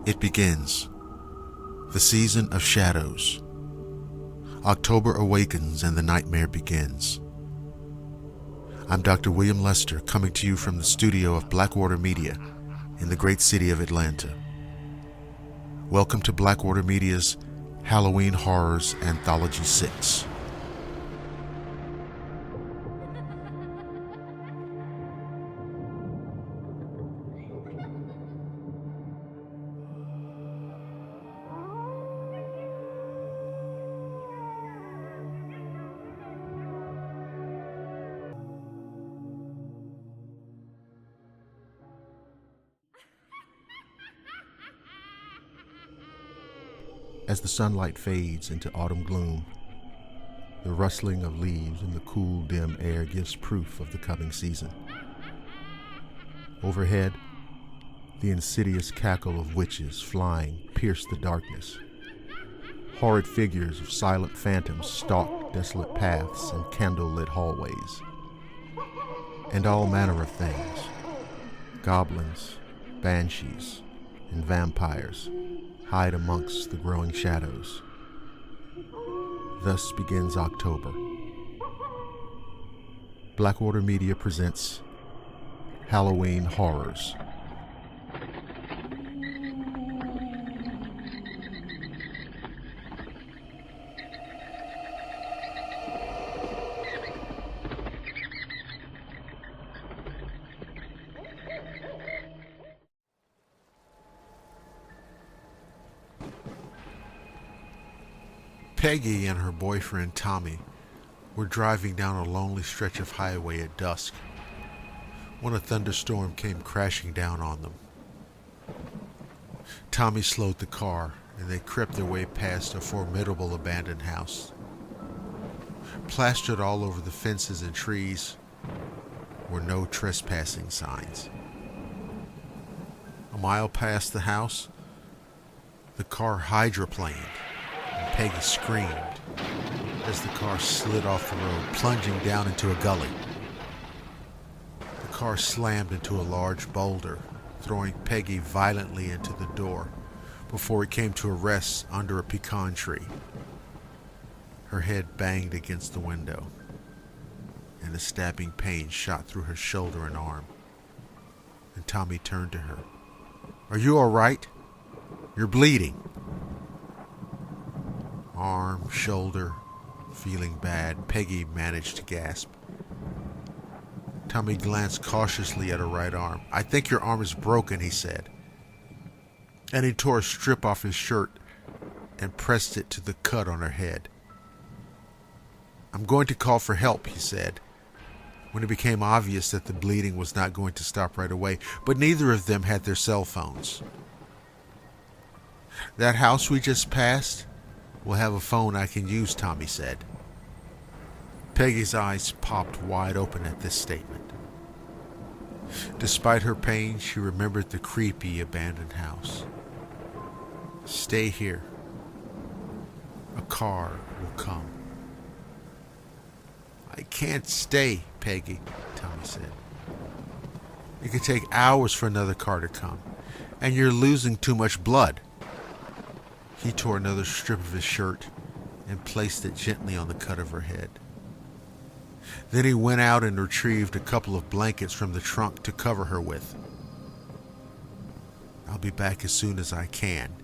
It begins. The season of shadows. October awakens and the nightmare begins. I'm Dr. William Lester, coming to you from the studio of Blackwater Media in the great city of Atlanta. Welcome to Blackwater Media's Halloween Horrors Anthology 6. As the sunlight fades into autumn gloom, the rustling of leaves in the cool, dim air gives proof of the coming season. Overhead, the insidious cackle of witches flying pierce the darkness. Horrid figures of silent phantoms stalk desolate paths and candle-lit hallways. And all manner of things, goblins, banshees, and vampires, hide amongst the growing shadows. Thus begins October. Blackwater Media presents Halloween Horrors. Peggy and her boyfriend Tommy were driving down a lonely stretch of highway at dusk when a thunderstorm came crashing down on them. Tommy slowed the car and they crept their way past a formidable abandoned house. Plastered all over the fences and trees were no trespassing signs. A mile past the house, the car hydroplaned. Peggy screamed as the car slid off the road, plunging down into a gully. The car slammed into a large boulder, throwing Peggy violently into the door before it came to a rest under a pecan tree. Her head banged against the window, and a stabbing pain shot through her shoulder and arm. And Tommy turned to her. "Are you all right? You're bleeding." Arm, shoulder, feeling bad, Peggy managed to gasp. Tommy glanced cautiously at her right arm. "I think your arm is broken," he said. And he tore a strip off his shirt and pressed it to the cut on her head. "I'm going to call for help," he said, when it became obvious that the bleeding was not going to stop right away, but neither of them had their cell phones. "That house we just passed will have a phone I can use," Tommy said. Peggy's eyes popped wide open at this statement. Despite her pain, she remembered the creepy abandoned house. "Stay here. A car will come." "I can't stay, Peggy," Tommy said. "It could take hours for another car to come, and you're losing too much blood." He tore another strip of his shirt and placed it gently on the cut of her head. Then he went out and retrieved a couple of blankets from the trunk to cover her with. "I'll be back as soon as I can."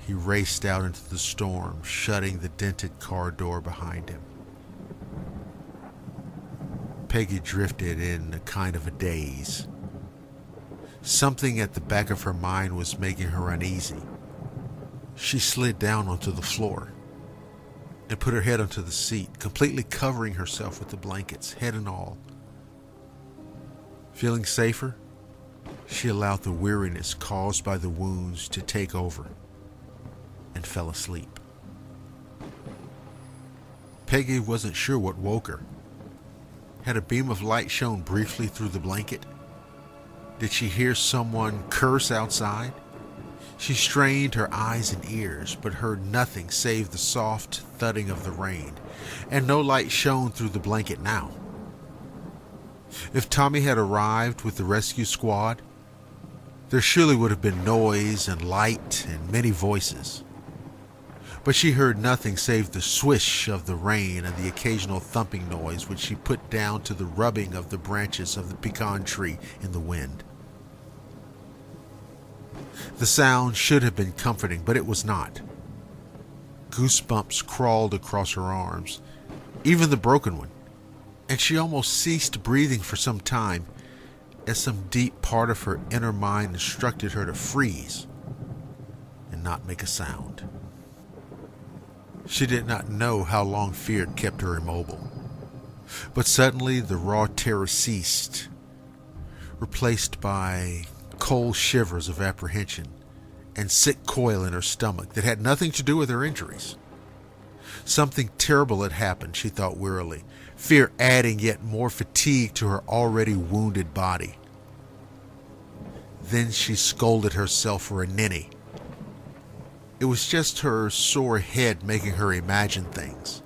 He raced out into the storm, shutting the dented car door behind him. Peggy drifted in a kind of a daze. Something at the back of her mind was making her uneasy. She slid down onto the floor and put her head onto the seat, completely covering herself with the blankets, head and all. Feeling safer, she allowed the weariness caused by the wounds to take over and fell asleep. Peggy wasn't sure what woke her. Had a beam of light shone briefly through the blanket? Did she hear someone curse outside? She strained her eyes and ears, but heard nothing save the soft thudding of the rain, and no light shone through the blanket now. If Tommy had arrived with the rescue squad, There surely would have been noise and light and many voices. But she heard nothing save the swish of the rain and the occasional thumping noise which she put down to the rubbing of the branches of the pecan tree in the wind. The sound should have been comforting, but it was not. Goosebumps crawled across her arms, even the broken one, and she almost ceased breathing for some time, as some deep part of her inner mind instructed her to freeze and not make a sound. She did not know how long fear had kept her immobile, but suddenly the raw terror ceased, replaced by cold shivers of apprehension and sick coil in her stomach that had nothing to do with her injuries. Something terrible had happened, she thought wearily, fear adding yet more fatigue to her already wounded body. Then she scolded herself for a ninny. It was just her sore head making her imagine things.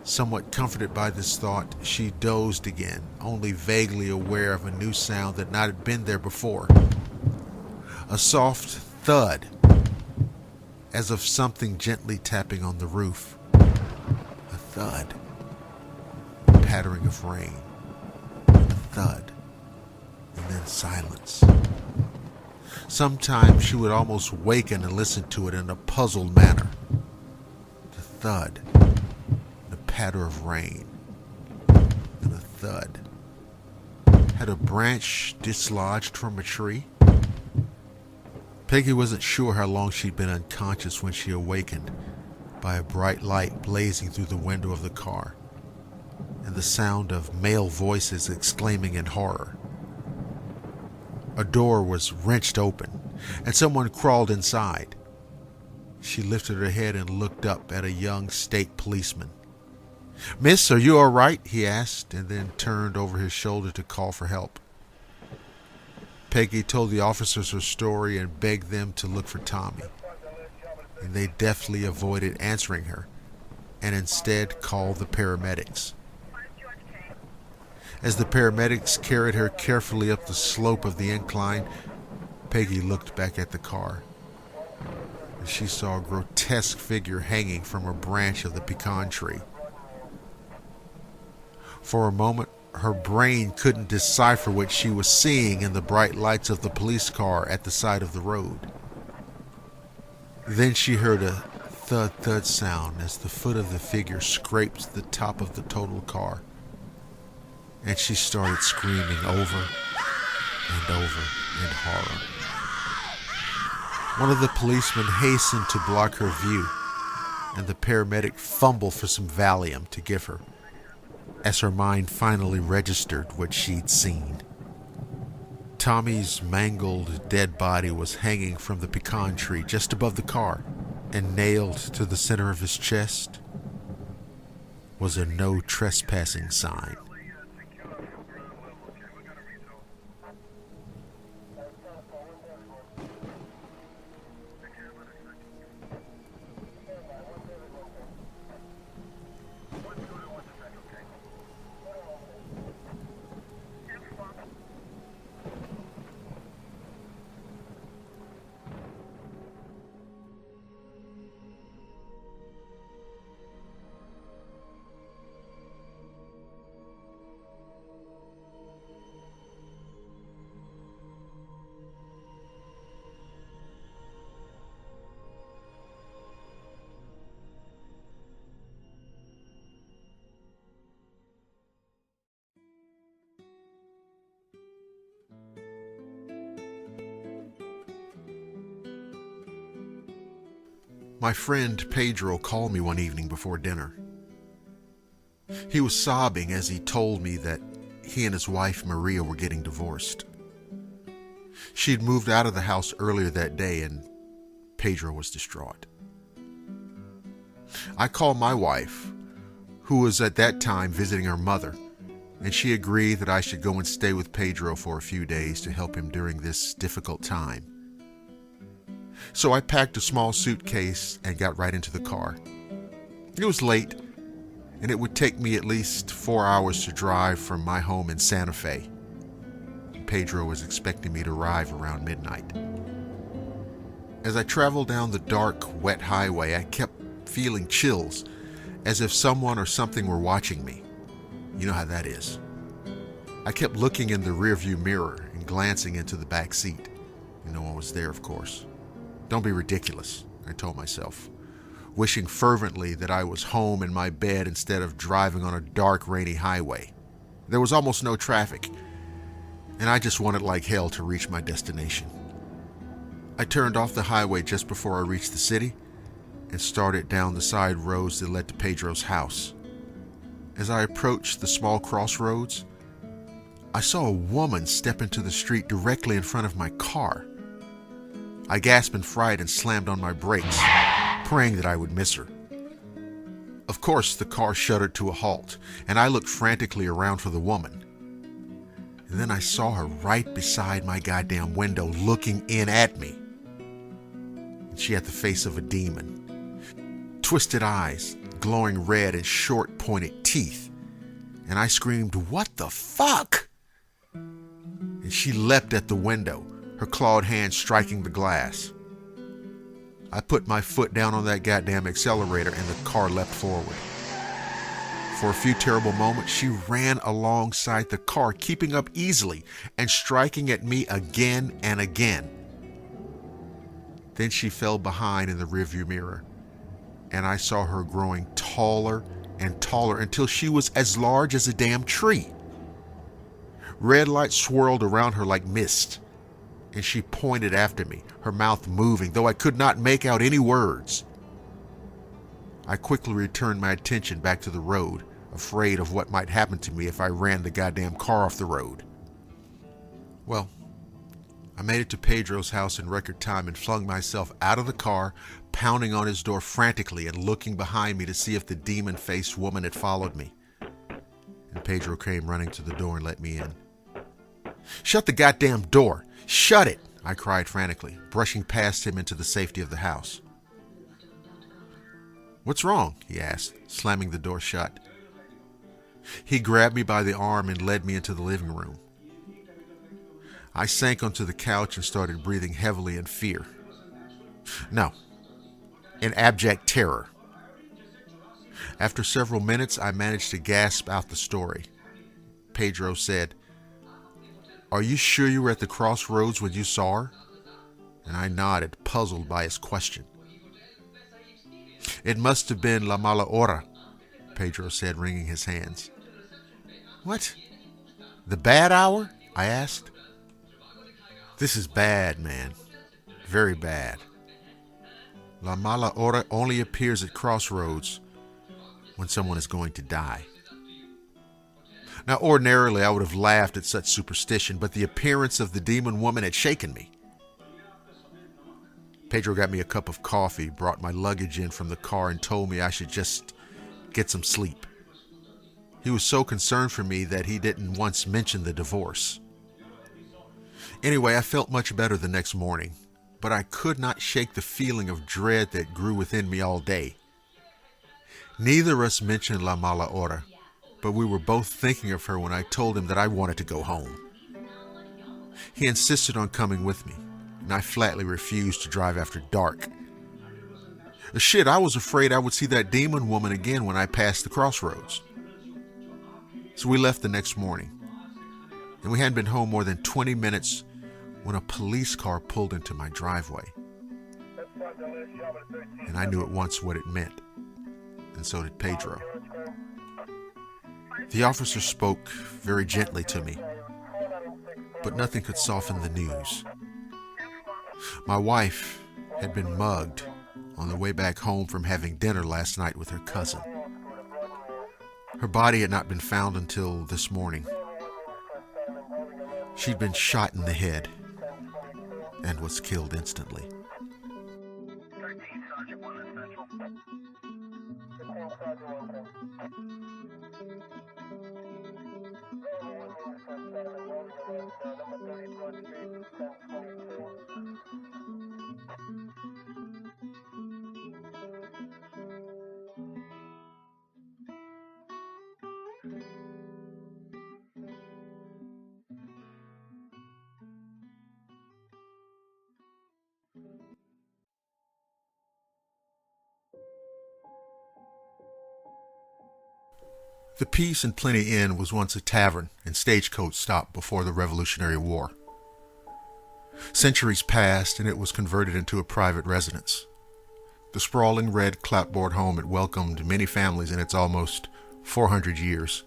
Somewhat comforted by this thought, she dozed again, only vaguely aware of a new sound that had not been there before. A soft thud, as of something gently tapping on the roof. A thud. A pattering of rain. A thud. And then silence. Sometimes she would almost waken and listen to it in a puzzled manner. The thud. The patter of rain. And a thud. Had a branch dislodged from a tree? Peggy wasn't sure how long she'd been unconscious when she awakened by a bright light blazing through the window of the car and the sound of male voices exclaiming in horror. A door was wrenched open, and someone crawled inside. She lifted her head and looked up at a young state policeman. "Miss, are you all right?" he asked, and then turned over his shoulder to call for help. Peggy told the officers her story and begged them to look for Tommy, and they deftly avoided answering her and instead called the paramedics. As the paramedics carried her carefully up the slope of the incline, Peggy looked back at the car, and she saw a grotesque figure hanging from a branch of the pecan tree. For a moment, her brain couldn't decipher what she was seeing in the bright lights of the police car at the side of the road. Then she heard a thud-thud sound as the foot of the figure scraped the top of the totaled car, and she started screaming over and over in horror. One of the policemen hastened to block her view, and the paramedic fumbled for some Valium to give her, as her mind finally registered what she'd seen. Tommy's mangled dead body was hanging from the pecan tree just above the car, and nailed to the center of his chest was a no trespassing sign. My friend Pedro called me one evening before dinner. He was sobbing as he told me that he and his wife Maria were getting divorced. She had moved out of the house earlier that day, and Pedro was distraught. I called my wife, who was at that time visiting her mother, and she agreed that I should go and stay with Pedro for a few days to help him during this difficult time. So I packed a small suitcase and got right into the car. It was late, and it would take me at least 4 hours to drive from my home in Santa Fe. Pedro was expecting me to arrive around midnight. As I traveled down the dark, wet highway, I kept feeling chills, as if someone or something were watching me. You know how that is. I kept looking in the rearview mirror and glancing into the back seat. No one was there, of course. Don't be ridiculous, I told myself, wishing fervently that I was home in my bed instead of driving on a dark, rainy highway. There was almost no traffic, and I just wanted like hell to reach my destination. I turned off the highway just before I reached the city and started down the side roads that led to Pedro's house. As I approached the small crossroads, I saw a woman step into the street directly in front of my car. I gasped in fright and slammed on my brakes, praying that I would miss her. Of course, the car shuddered to a halt, and I looked frantically around for the woman. And then I saw her right beside my goddamn window looking in at me. And she had the face of a demon. Twisted eyes, glowing red, and short, pointed teeth. And I screamed, "What the fuck?" And she leapt at the window, her clawed hand striking the glass. I put my foot down on that goddamn accelerator and the car leapt forward. For a few terrible moments, she ran alongside the car, keeping up easily and striking at me again and again. Then she fell behind in the rearview mirror, and I saw her growing taller and taller until she was as large as a damn tree. Red lights swirled around her like mist, and she pointed after me, her mouth moving, though I could not make out any words. I quickly returned my attention back to the road, afraid of what might happen to me if I ran the goddamn car off the road. Well, I made it to Pedro's house in record time and flung myself out of the car, pounding on his door frantically and looking behind me to see if the demon-faced woman had followed me. And Pedro came running to the door and let me in. "Shut the goddamn door! Shut it!" I cried frantically, brushing past him into the safety of the house. "What's wrong?" he asked, slamming the door shut. He grabbed me by the arm and led me into the living room. I sank onto the couch and started breathing heavily in fear. No, in abject terror. After several minutes, I managed to gasp out the story. Pedro said, "Are you sure you were at the crossroads when you saw her?" And I nodded, puzzled by his question. "It must have been La Mala Hora," Pedro said, wringing his hands. "What? The bad hour?" I asked. "This is bad, man. Very bad. La Mala Hora only appears at crossroads when someone is going to die." Now, ordinarily, I would have laughed at such superstition, but the appearance of the demon woman had shaken me. Pedro got me a cup of coffee, brought my luggage in from the car, and told me I should just get some sleep. He was so concerned for me that he didn't once mention the divorce. Anyway, I felt much better the next morning, but I could not shake the feeling of dread that grew within me all day. Neither of us mentioned La Mala Hora, but we were both thinking of her when I told him that I wanted to go home. He insisted on coming with me, and I flatly refused to drive after dark. Shit, I was afraid I would see that demon woman again when I passed the crossroads. So we left the next morning, and we hadn't been home more than 20 minutes when a police car pulled into my driveway. And I knew at once what it meant, and so did Pedro. The officer spoke very gently to me, but nothing could soften the news. My wife had been mugged on the way back home from having dinner last night with her cousin. Her body had not been found until this morning. She'd been shot in the head and was killed instantly. 13 Sergeant 1 Central. The Peace and Plenty Inn was once a tavern and stagecoach stop before the Revolutionary War. Centuries passed and it was converted into a private residence. The sprawling red clapboard home had welcomed many families in its almost 400 years,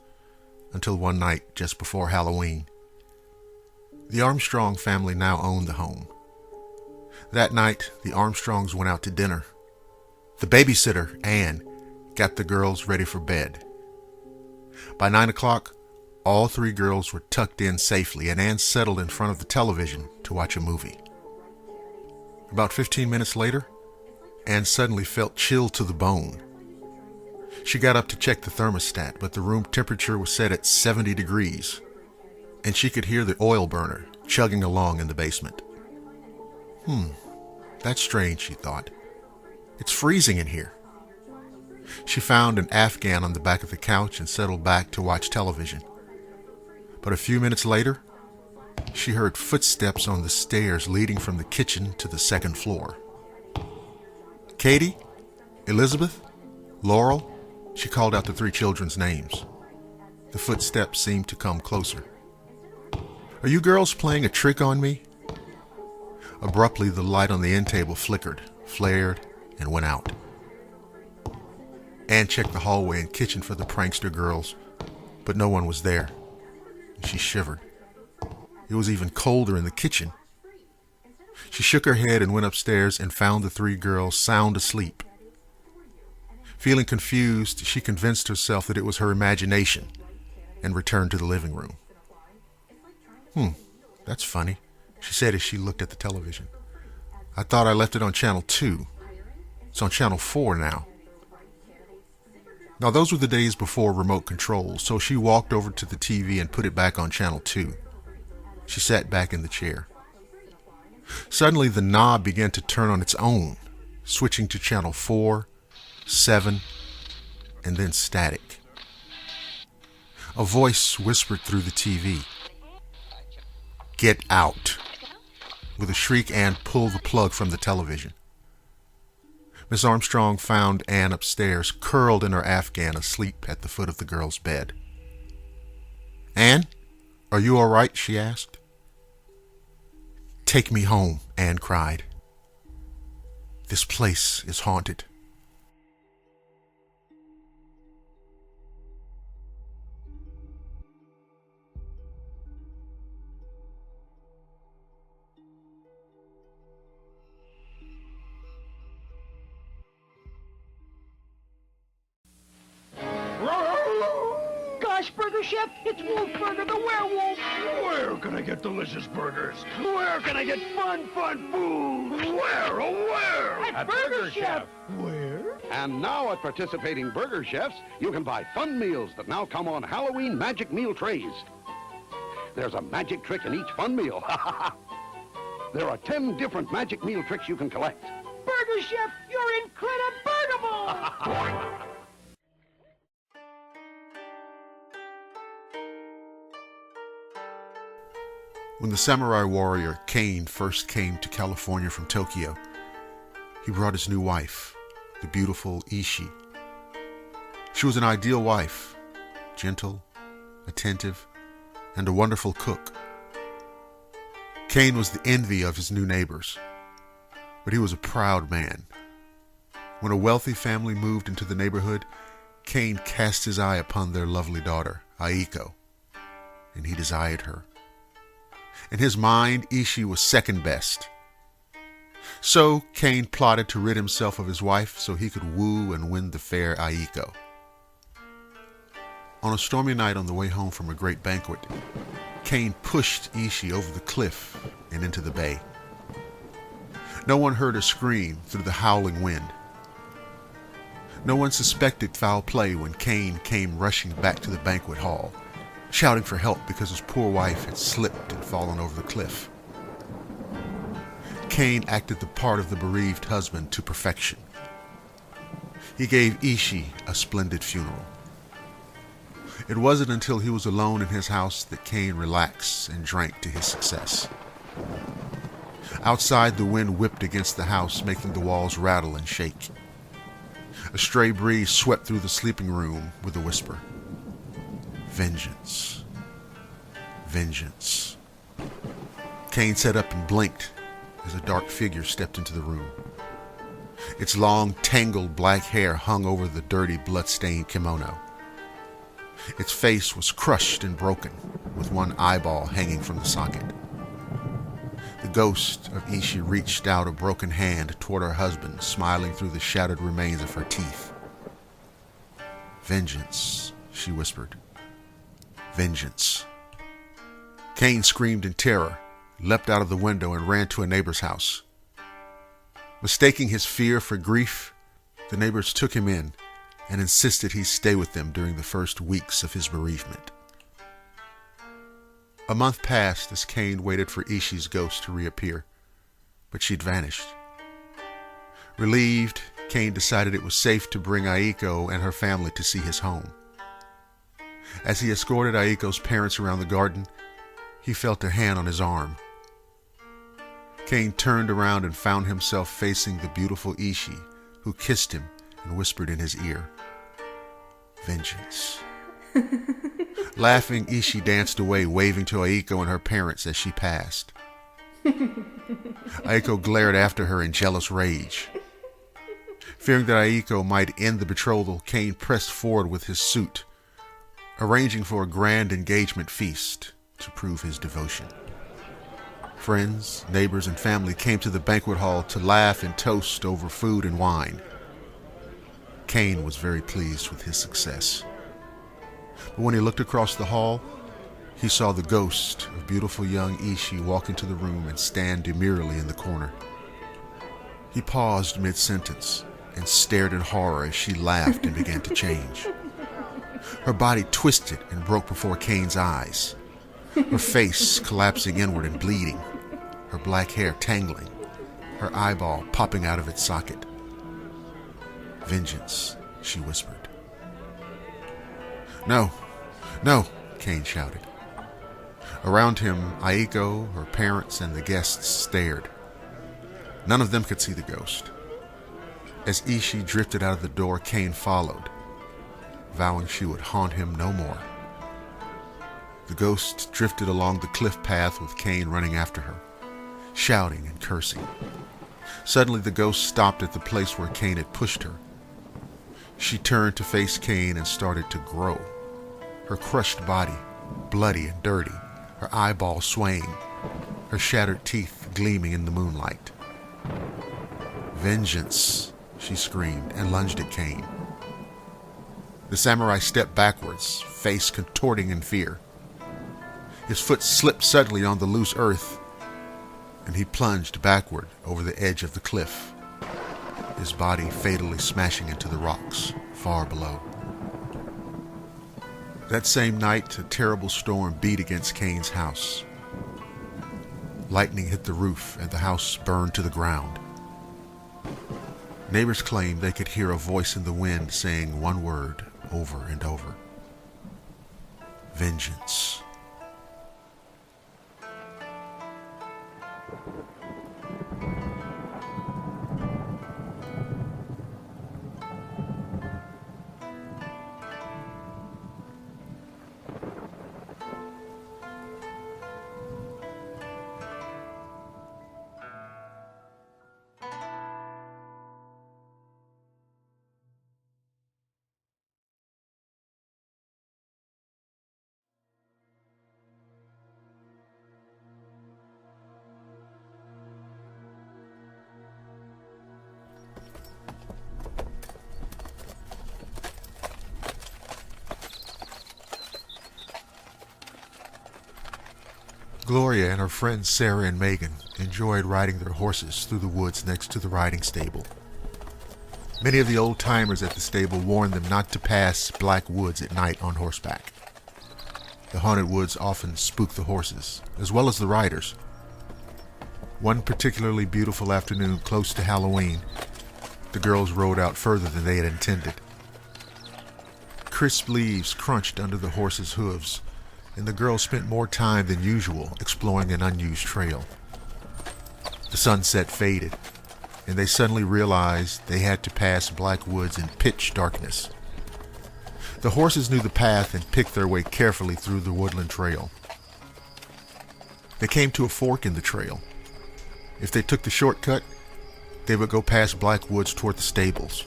until one night just before Halloween. The Armstrong family now owned the home. That night, the Armstrongs went out to dinner. The babysitter, Anne, got the girls ready for bed. By 9 o'clock, all three girls were tucked in safely, and Anne settled in front of the television to watch a movie. About 15 minutes later, Anne suddenly felt chilled to the bone. She got up to check the thermostat, but the room temperature was set at 70 degrees, and she could hear the oil burner chugging along in the basement. That's strange, she thought. It's freezing in here. She found an Afghan on the back of the couch and settled back to watch television. But a few minutes later, she heard footsteps on the stairs leading from the kitchen to the second floor. Katie? Elizabeth? Laurel? She called out the three children's names. The footsteps seemed to come closer. Are you girls playing a trick on me? Abruptly, the light on the end table flickered, flared, and went out. Anne checked the hallway and kitchen for the prankster girls, but no one was there. She shivered. It was even colder in the kitchen. She shook her head and went upstairs and found the three girls sound asleep. Feeling confused, she convinced herself that it was her imagination and returned to the living room. That's funny, she said as she looked at the television. I thought I left it on channel 2. It's on channel 4 now. Now those were the days before remote controls, so she walked over to the TV and put it back on channel 2. She sat back in the chair. Suddenly the knob began to turn on its own, switching to channel 4, 7, and then static. A voice whispered through the TV. Get out. With a shriek, Anne pulled the plug from the television. Miss Armstrong found Anne upstairs, curled in her Afghan, asleep at the foot of the girl's bed. Anne, are you all right? She asked. Take me home, Anne cried. This place is haunted. Gosh, Burger Chef, it's Wolfburger the werewolf. Where can I get delicious burgers? Where can I get fun food? Where, oh where? At Burger Chef. Where? And now at participating Burger Chefs, you can buy fun meals that now come on Halloween magic meal trays. There's a magic trick in each fun meal. There are 10 different magic meal tricks you can collect. Burger Chef, you're incredible. When the samurai warrior Kane first came to California from Tokyo, he brought his new wife, the beautiful Ishi. She was an ideal wife, gentle, attentive, and a wonderful cook. Kane was the envy of his new neighbors, but he was a proud man. When a wealthy family moved into the neighborhood, Kane cast his eye upon their lovely daughter, Aiko, and he desired her. In his mind, Ishi was second best. So Kane plotted to rid himself of his wife so he could woo and win the fair Aiko. On a stormy night on the way home from a great banquet, Kane pushed Ishi over the cliff and into the bay. No one heard her scream through the howling wind. No one suspected foul play when Kane came rushing back to the banquet hall, shouting for help because his poor wife had slipped and fallen over the cliff. Kane acted the part of the bereaved husband to perfection. He gave Ishi a splendid funeral. It wasn't until he was alone in his house that Kane relaxed and drank to his success. Outside, the wind whipped against the house, making the walls rattle and shake. A stray breeze swept through the sleeping room with a whisper. Vengeance. Vengeance. Kane sat up and blinked as a dark figure stepped into the room. Its long, tangled black hair hung over the dirty, blood-stained kimono. Its face was crushed and broken, with one eyeball hanging from the socket. The ghost of Ishi reached out a broken hand toward her husband, smiling through the shattered remains of her teeth. Vengeance, she whispered. Vengeance. Kane screamed in terror, leapt out of the window, and ran to a neighbor's house. Mistaking his fear for grief, the neighbors took him in and insisted he stay with them during the first weeks of his bereavement. A month passed as Kane waited for Ishi's ghost to reappear, but she'd vanished. Relieved, Kane decided it was safe to bring Aiko and her family to see his home. As he escorted Aiko's parents around the garden, he felt a hand on his arm. Kane turned around and found himself facing the beautiful Ishi, who kissed him and whispered in his ear, "Vengeance." Laughing, Ishi danced away, waving to Aiko and her parents as she passed. Aiko glared after her in jealous rage. Fearing that Aiko might end the betrothal, Kane pressed forward with his suit, arranging for a grand engagement feast to prove his devotion. Friends, neighbors, and family came to the banquet hall to laugh and toast over food and wine. Kane was very pleased with his success. But when he looked across the hall, he saw the ghost of beautiful young Ishi walk into the room and stand demurely in the corner. He paused mid-sentence and stared in horror as she laughed and began to change. Her body twisted and broke before Kane's eyes, her face collapsing inward and bleeding, her black hair tangling, her eyeball popping out of its socket. "Vengeance," she whispered. "No, no," Kane shouted. Around him, Aiko, her parents, and the guests stared. None of them could see the ghost. As Ishi drifted out of the door, Kane followed, vowing she would haunt him no more. The ghost drifted along the cliff path with Kane running after her, shouting and cursing. Suddenly, the ghost stopped at the place where Kane had pushed her. She turned to face Kane and started to grow, her crushed body bloody and dirty, her eyeball swaying, her shattered teeth gleaming in the moonlight. "Vengeance," she screamed and lunged at Kane. The samurai stepped backwards, face contorting in fear. His foot slipped suddenly on the loose earth, and he plunged backward over the edge of the cliff, his body fatally smashing into the rocks far below. That same night, a terrible storm beat against Kane's house. Lightning hit the roof, and the house burned to the ground. Neighbors claimed they could hear a voice in the wind saying one word over and over: "Vengeance." Gloria and her friends Sarah and Megan enjoyed riding their horses through the woods next to the riding stable. Many of the old-timers at the stable warned them not to pass black woods at night on horseback. The haunted woods often spook the horses, as well as the riders. One particularly beautiful afternoon close to Halloween, the girls rode out further than they had intended. Crisp leaves crunched under the horses' hooves, and the girls spent more time than usual exploring an unused trail. The sunset faded, and they suddenly realized they had to pass black woods in pitch darkness. The horses knew the path and picked their way carefully through the woodland trail. They came to a fork in the trail. If they took the shortcut, they would go past Black Woods toward the stables.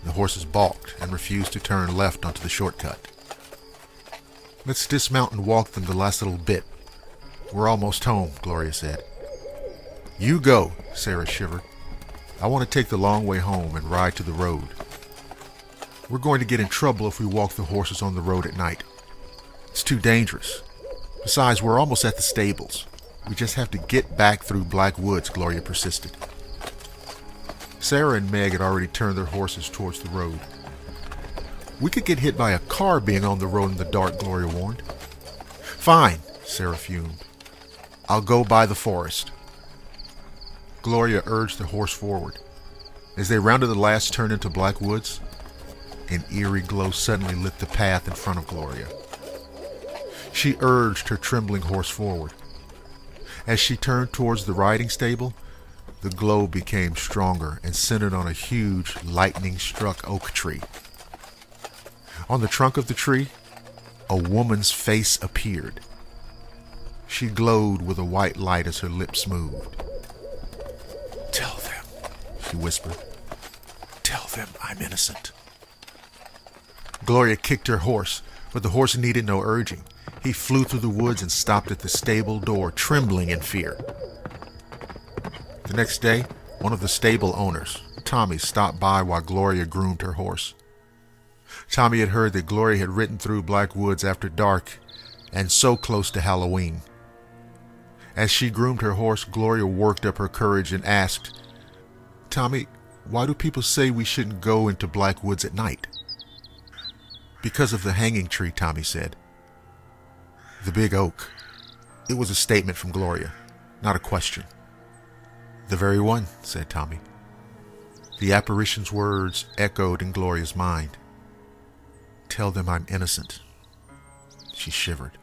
The horses balked and refused to turn left onto the shortcut. "Let's dismount and walk them the last little bit. We're almost home," Gloria said. "You go," Sarah shivered. "I want to take the long way home and ride to the road. We're going to get in trouble if we walk the horses on the road at night. It's too dangerous. Besides, we're almost at the stables. We just have to get back through Black Woods," Gloria persisted. Sarah and Meg had already turned their horses towards the road. "We could get hit by a car being on the road in the dark," Gloria warned. "Fine," Sarah fumed. "I'll go by the forest." Gloria urged the horse forward. As they rounded the last turn into Black Woods, an eerie glow suddenly lit the path in front of Gloria. She urged her trembling horse forward. As she turned towards the riding stable, the glow became stronger and centered on a huge, lightning-struck oak tree. On the trunk of the tree, a woman's face appeared. She glowed with a white light as her lips moved. "Tell them," she whispered. "Tell them I'm innocent." Gloria kicked her horse, but the horse needed no urging. He flew through the woods and stopped at the stable door, trembling in fear. The next day, one of the stable owners, Tommy, stopped by while Gloria groomed her horse. Tommy had heard that Gloria had ridden through Black Woods after dark and so close to Halloween. As she groomed her horse, Gloria worked up her courage and asked, "Tommy, why do people say we shouldn't go into Black Woods at night?" "Because of the hanging tree," Tommy said. "The big oak." It was a statement from Gloria, not a question. "The very one," said Tommy. The apparition's words echoed in Gloria's mind. "Tell them I'm innocent." She shivered.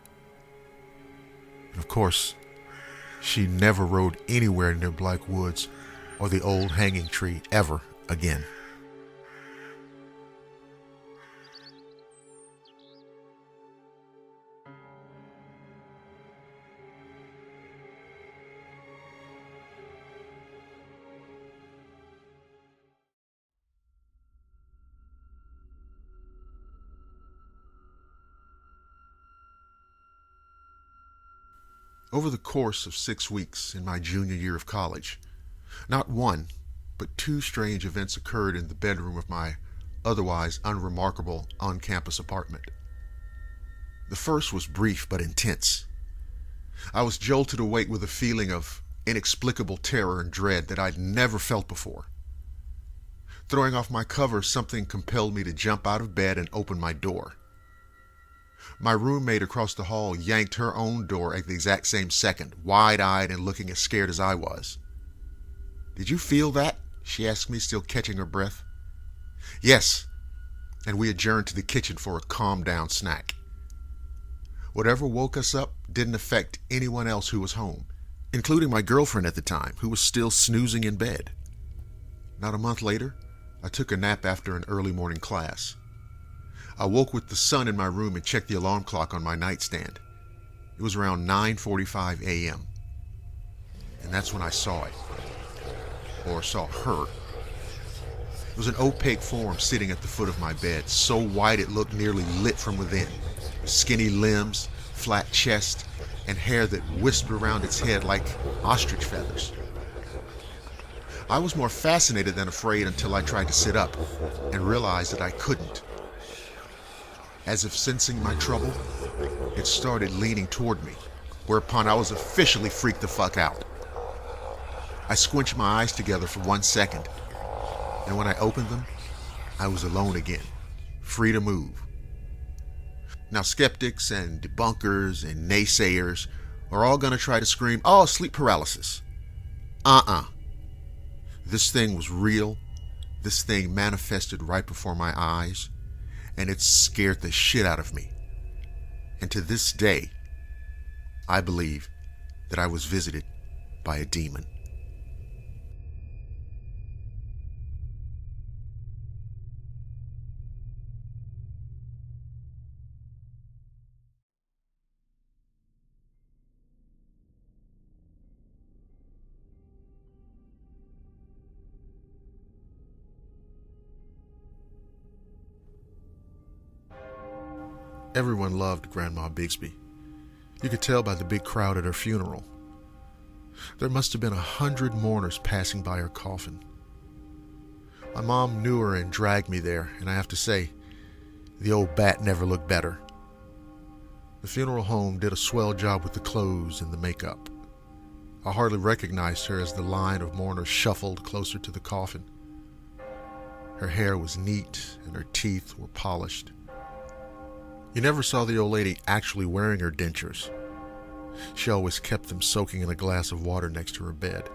And of course, she never rode anywhere near Black Woods or the old hanging tree ever again. Over the course of 6 weeks in my junior year of college, not one, but 2 strange events occurred in the bedroom of my otherwise unremarkable on-campus apartment. The first was brief but intense. I was jolted awake with a feeling of inexplicable terror and dread that I'd never felt before. Throwing off my covers, something compelled me to jump out of bed and open my door. My roommate across the hall yanked her own door at the exact same second, wide-eyed and looking as scared as I was. "Did you feel that?" she asked me, still catching her breath. "Yes," and we adjourned to the kitchen for a calm-down snack. Whatever woke us up didn't affect anyone else who was home, including my girlfriend at the time, who was still snoozing in bed. Not a month later, I took a nap after an early morning class. I woke with the sun in my room and checked the alarm clock on my nightstand. It was around 9:45 a.m. And that's when I saw it. Or saw her. It was an opaque form sitting at the foot of my bed, so white it looked nearly lit from within. Skinny limbs, flat chest, and hair that wisped around its head like ostrich feathers. I was more fascinated than afraid until I tried to sit up and realized that I couldn't. As if sensing my trouble, it started leaning toward me, whereupon I was officially freaked the fuck out. I squinched my eyes together for 1 second, and when I opened them, I was alone again, free to move. Now skeptics and debunkers and naysayers are all gonna try to scream, "Oh, sleep paralysis." This thing was real. This thing manifested right before my eyes, and it scared the shit out of me. And to this day, I believe that I was visited by a demon. Everyone loved Grandma Bigsby. You could tell by the big crowd at her funeral. There must have been 100 mourners passing by her coffin. My mom knew her and dragged me there, and I have to say, the old bat never looked better. The funeral home did a swell job with the clothes and the makeup. I hardly recognized her as the line of mourners shuffled closer to the coffin. Her hair was neat and her teeth were polished. You never saw the old lady actually wearing her dentures. She always kept them soaking in a glass of water next to her bed.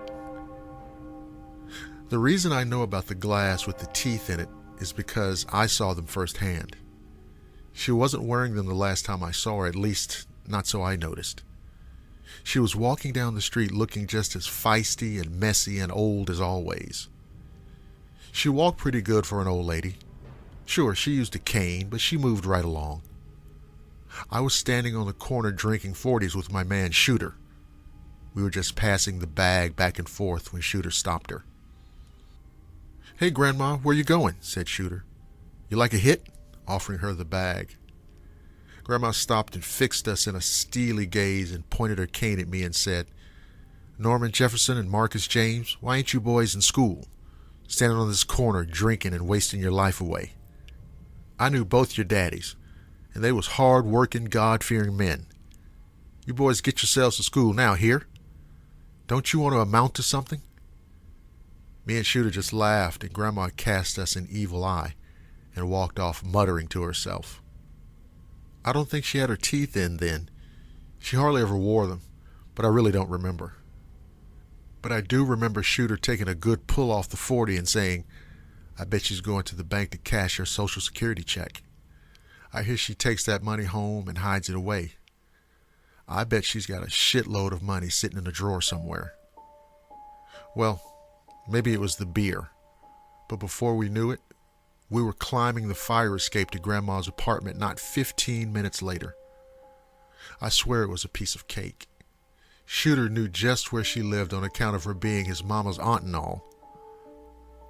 The reason I know about the glass with the teeth in it is because I saw them firsthand. She wasn't wearing them the last time I saw her, at least not so I noticed. She was walking down the street looking just as feisty and messy and old as always. She walked pretty good for an old lady. Sure, she used a cane, but she moved right along. I was standing on the corner drinking 40s with my man Shooter. We were just passing the bag back and forth when Shooter stopped her. "Hey, Grandma, where you going?" said Shooter. "You like a hit?" offering her the bag. Grandma stopped and fixed us in a steely gaze and pointed her cane at me and said, "Norman Jefferson and Marcus James, why ain't you boys in school? Standing on this corner drinking and wasting your life away. I knew both your daddies, and they was hard-working, God-fearing men. You boys get yourselves to school now, hear? Don't you want to amount to something?" Me and Shooter just laughed, and Grandma cast us an evil eye and walked off muttering to herself. I don't think she had her teeth in then. She hardly ever wore them, but I really don't remember. But I do remember Shooter taking a good pull off the 40 and saying, "I bet she's going to the bank to cash her Social Security check. I hear she takes that money home and hides it away. I bet she's got a shitload of money sitting in a drawer somewhere." Well, maybe it was the beer, but before we knew it, we were climbing the fire escape to Grandma's apartment not 15 minutes later. I swear it was a piece of cake. Shooter knew just where she lived on account of her being his mama's aunt and all.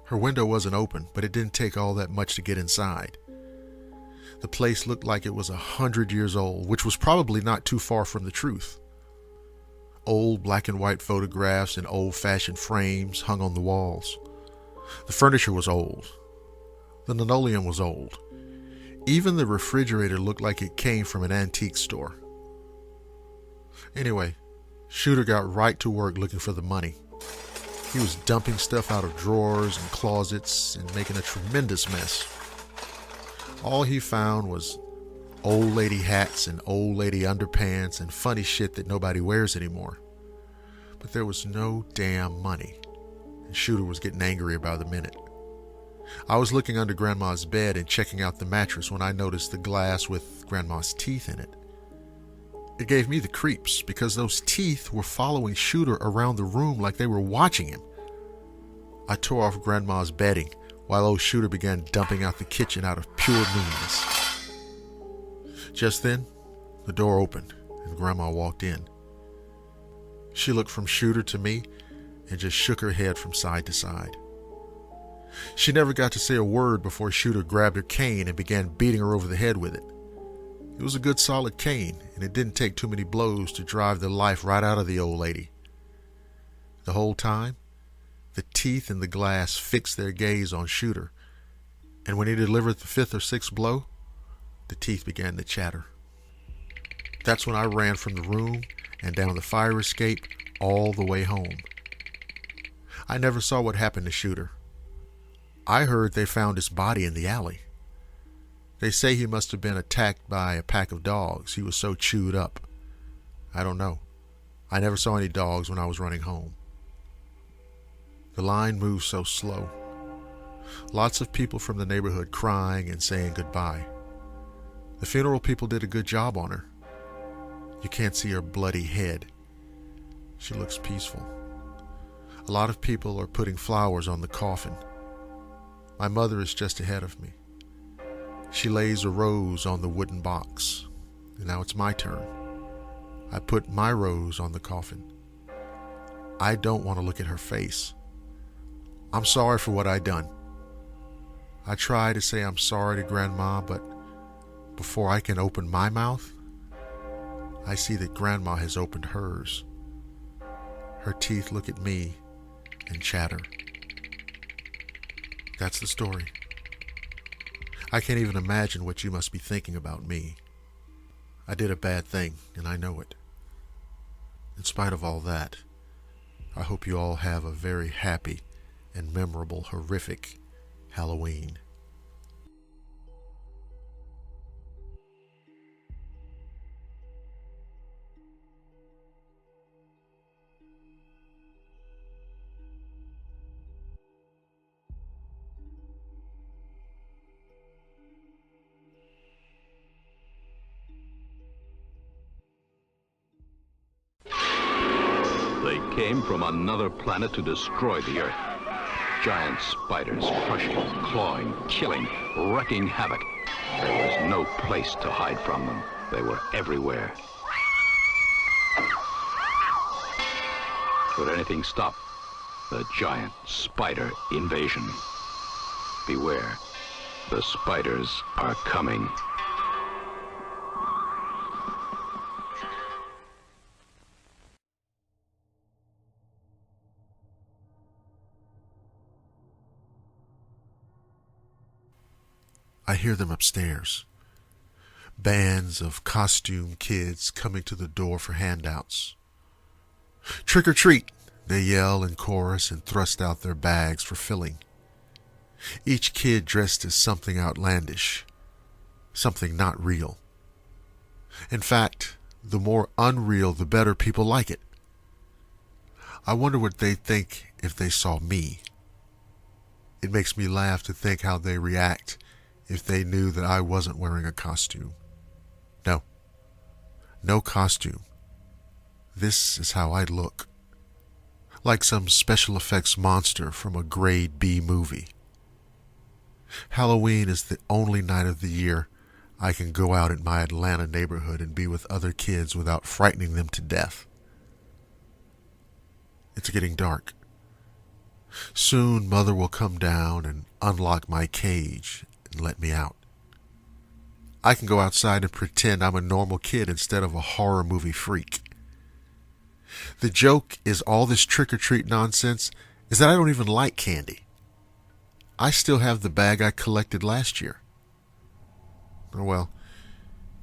Her window wasn't open, but it didn't take all that much to get inside. The place looked like it was 100 years old, which was probably not too far from the truth. Old black and white photographs in old-fashioned frames hung on the walls. The furniture was old. The linoleum was old. Even the refrigerator looked like it came from an antique store. Anyway, Shooter got right to work looking for the money. He was dumping stuff out of drawers and closets and making a tremendous mess. All he found was old lady hats and old lady underpants and funny shit that nobody wears anymore. But there was no damn money, and Shooter was getting angrier by the minute. I was looking under Grandma's bed and checking out the mattress when I noticed the glass with Grandma's teeth in it. It gave me the creeps because those teeth were following Shooter around the room like they were watching him. I tore off Grandma's bedding while old Shooter began dumping out the kitchen out of pure meanness. Just then, the door opened and Grandma walked in. She looked from Shooter to me and just shook her head from side to side. She never got to say a word before Shooter grabbed her cane and began beating her over the head with it. It was a good solid cane, and it didn't take too many blows to drive the life right out of the old lady. The whole time, the teeth in the glass fixed their gaze on Shooter, and when he delivered the 5th or 6th blow, the teeth began to chatter. That's when I ran from the room and down the fire escape all the way home. I never saw what happened to Shooter. I heard they found his body in the alley. They say he must have been attacked by a pack of dogs. He was so chewed up. I don't know. I never saw any dogs when I was running home. The line moved so slow. Lots of people from the neighborhood crying and saying goodbye. The funeral people did a good job on her. You can't see her bloody head. She looks peaceful. A lot of people are putting flowers on the coffin. My mother is just ahead of me. She lays a rose on the wooden box, and now it's my turn. I put my rose on the coffin. I don't want to look at her face. I'm sorry for what I done. I try to say I'm sorry to Grandma, but Before I can open my mouth, I see that Grandma has opened hers. Her teeth look at me and chatter. That's the story. I can't even imagine what you must be thinking about me. I did a bad thing, and I know it. In spite of all that, I hope you all have a very happy and memorable, horrific Halloween. They came from another planet to destroy the Earth. Giant spiders, crushing, clawing, killing, wreaking havoc. There was no place to hide from them. They were everywhere. Could anything stop the giant spider invasion? Beware, the spiders are coming. I hear them upstairs. Bands of costume kids coming to the door for handouts. Trick or treat, they yell in chorus and thrust out their bags for filling. Each kid dressed as something outlandish, something not real. In fact, the more unreal, the better people like it. I wonder what they'd think if they saw me. It makes me laugh to think how they react if they knew that I wasn't wearing a costume. No costume. This is how I'd look. Like some special effects monster from a grade B movie. Halloween is the only night of the year I can go out in my Atlanta neighborhood and be with other kids without frightening them to death. It's getting dark. Soon Mother will come down and unlock my cage and let me out. I can go outside and pretend I'm a normal kid instead of a horror movie freak. The joke is all this trick-or-treat nonsense is that I don't even like candy. I still have the bag I collected last year. Oh well,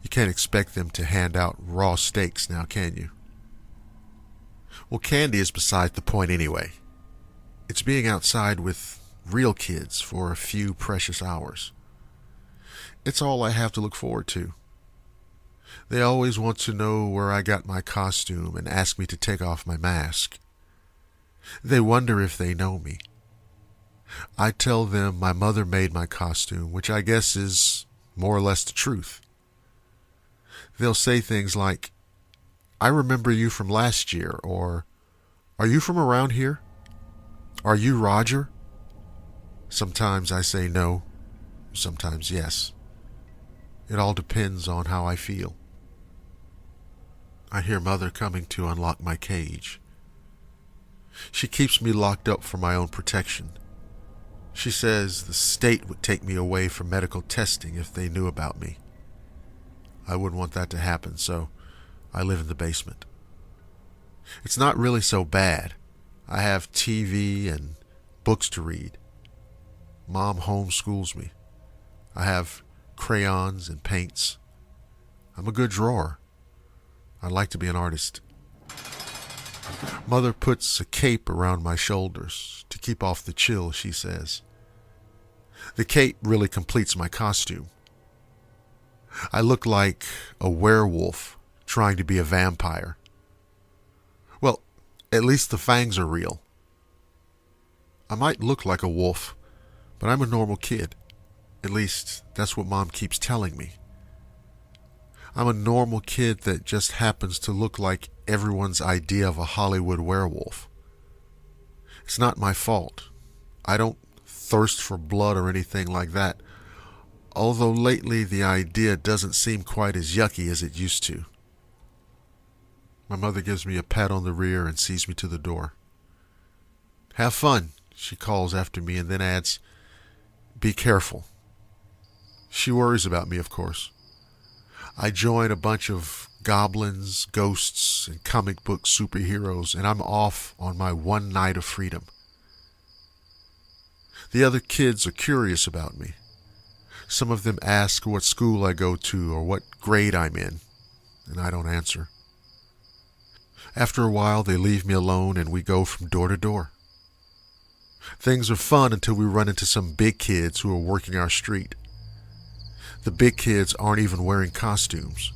you can't expect them to hand out raw steaks now, can you? Well, candy is beside the point anyway. It's being outside with real kids for a few precious hours. It's all I have to look forward to. They always want to know where I got my costume and ask me to take off my mask. They wonder if they know me. I tell them my mother made my costume, which I guess is more or less the truth. They'll say things like, "I remember you from last year," or "Are you from around here? Are you Roger?" Sometimes I say no, sometimes yes. It all depends on how I feel. I hear Mother coming to unlock my cage. She keeps me locked up for my own protection. She says the state would take me away for medical testing if they knew about me. I wouldn't want that to happen, so I live in the basement. It's not really so bad. I have TV and books to read. Mom homeschools me. I have crayons and paints. I'm a good drawer. I'd like to be an artist. Mother puts a cape around my shoulders to keep off the chill, she says. The cape really completes my costume. I look like a werewolf trying to be a vampire. Well, at least the fangs are real. I might look like a wolf, but I'm a normal kid. At least, that's what Mom keeps telling me. I'm a normal kid that just happens to look like everyone's idea of a Hollywood werewolf. It's not my fault. I don't thirst for blood or anything like that, although lately the idea doesn't seem quite as yucky as it used to. My mother gives me a pat on the rear and sees me to the door. "Have fun," she calls after me and then adds, "Be careful." She worries about me, of course. I join a bunch of goblins, ghosts, and comic book superheroes, and I'm off on my one night of freedom. The other kids are curious about me. Some of them ask what school I go to or what grade I'm in, and I don't answer. After a while, they leave me alone and we go from door to door. Things are fun until we run into some big kids who are working our street. The big kids aren't even wearing costumes.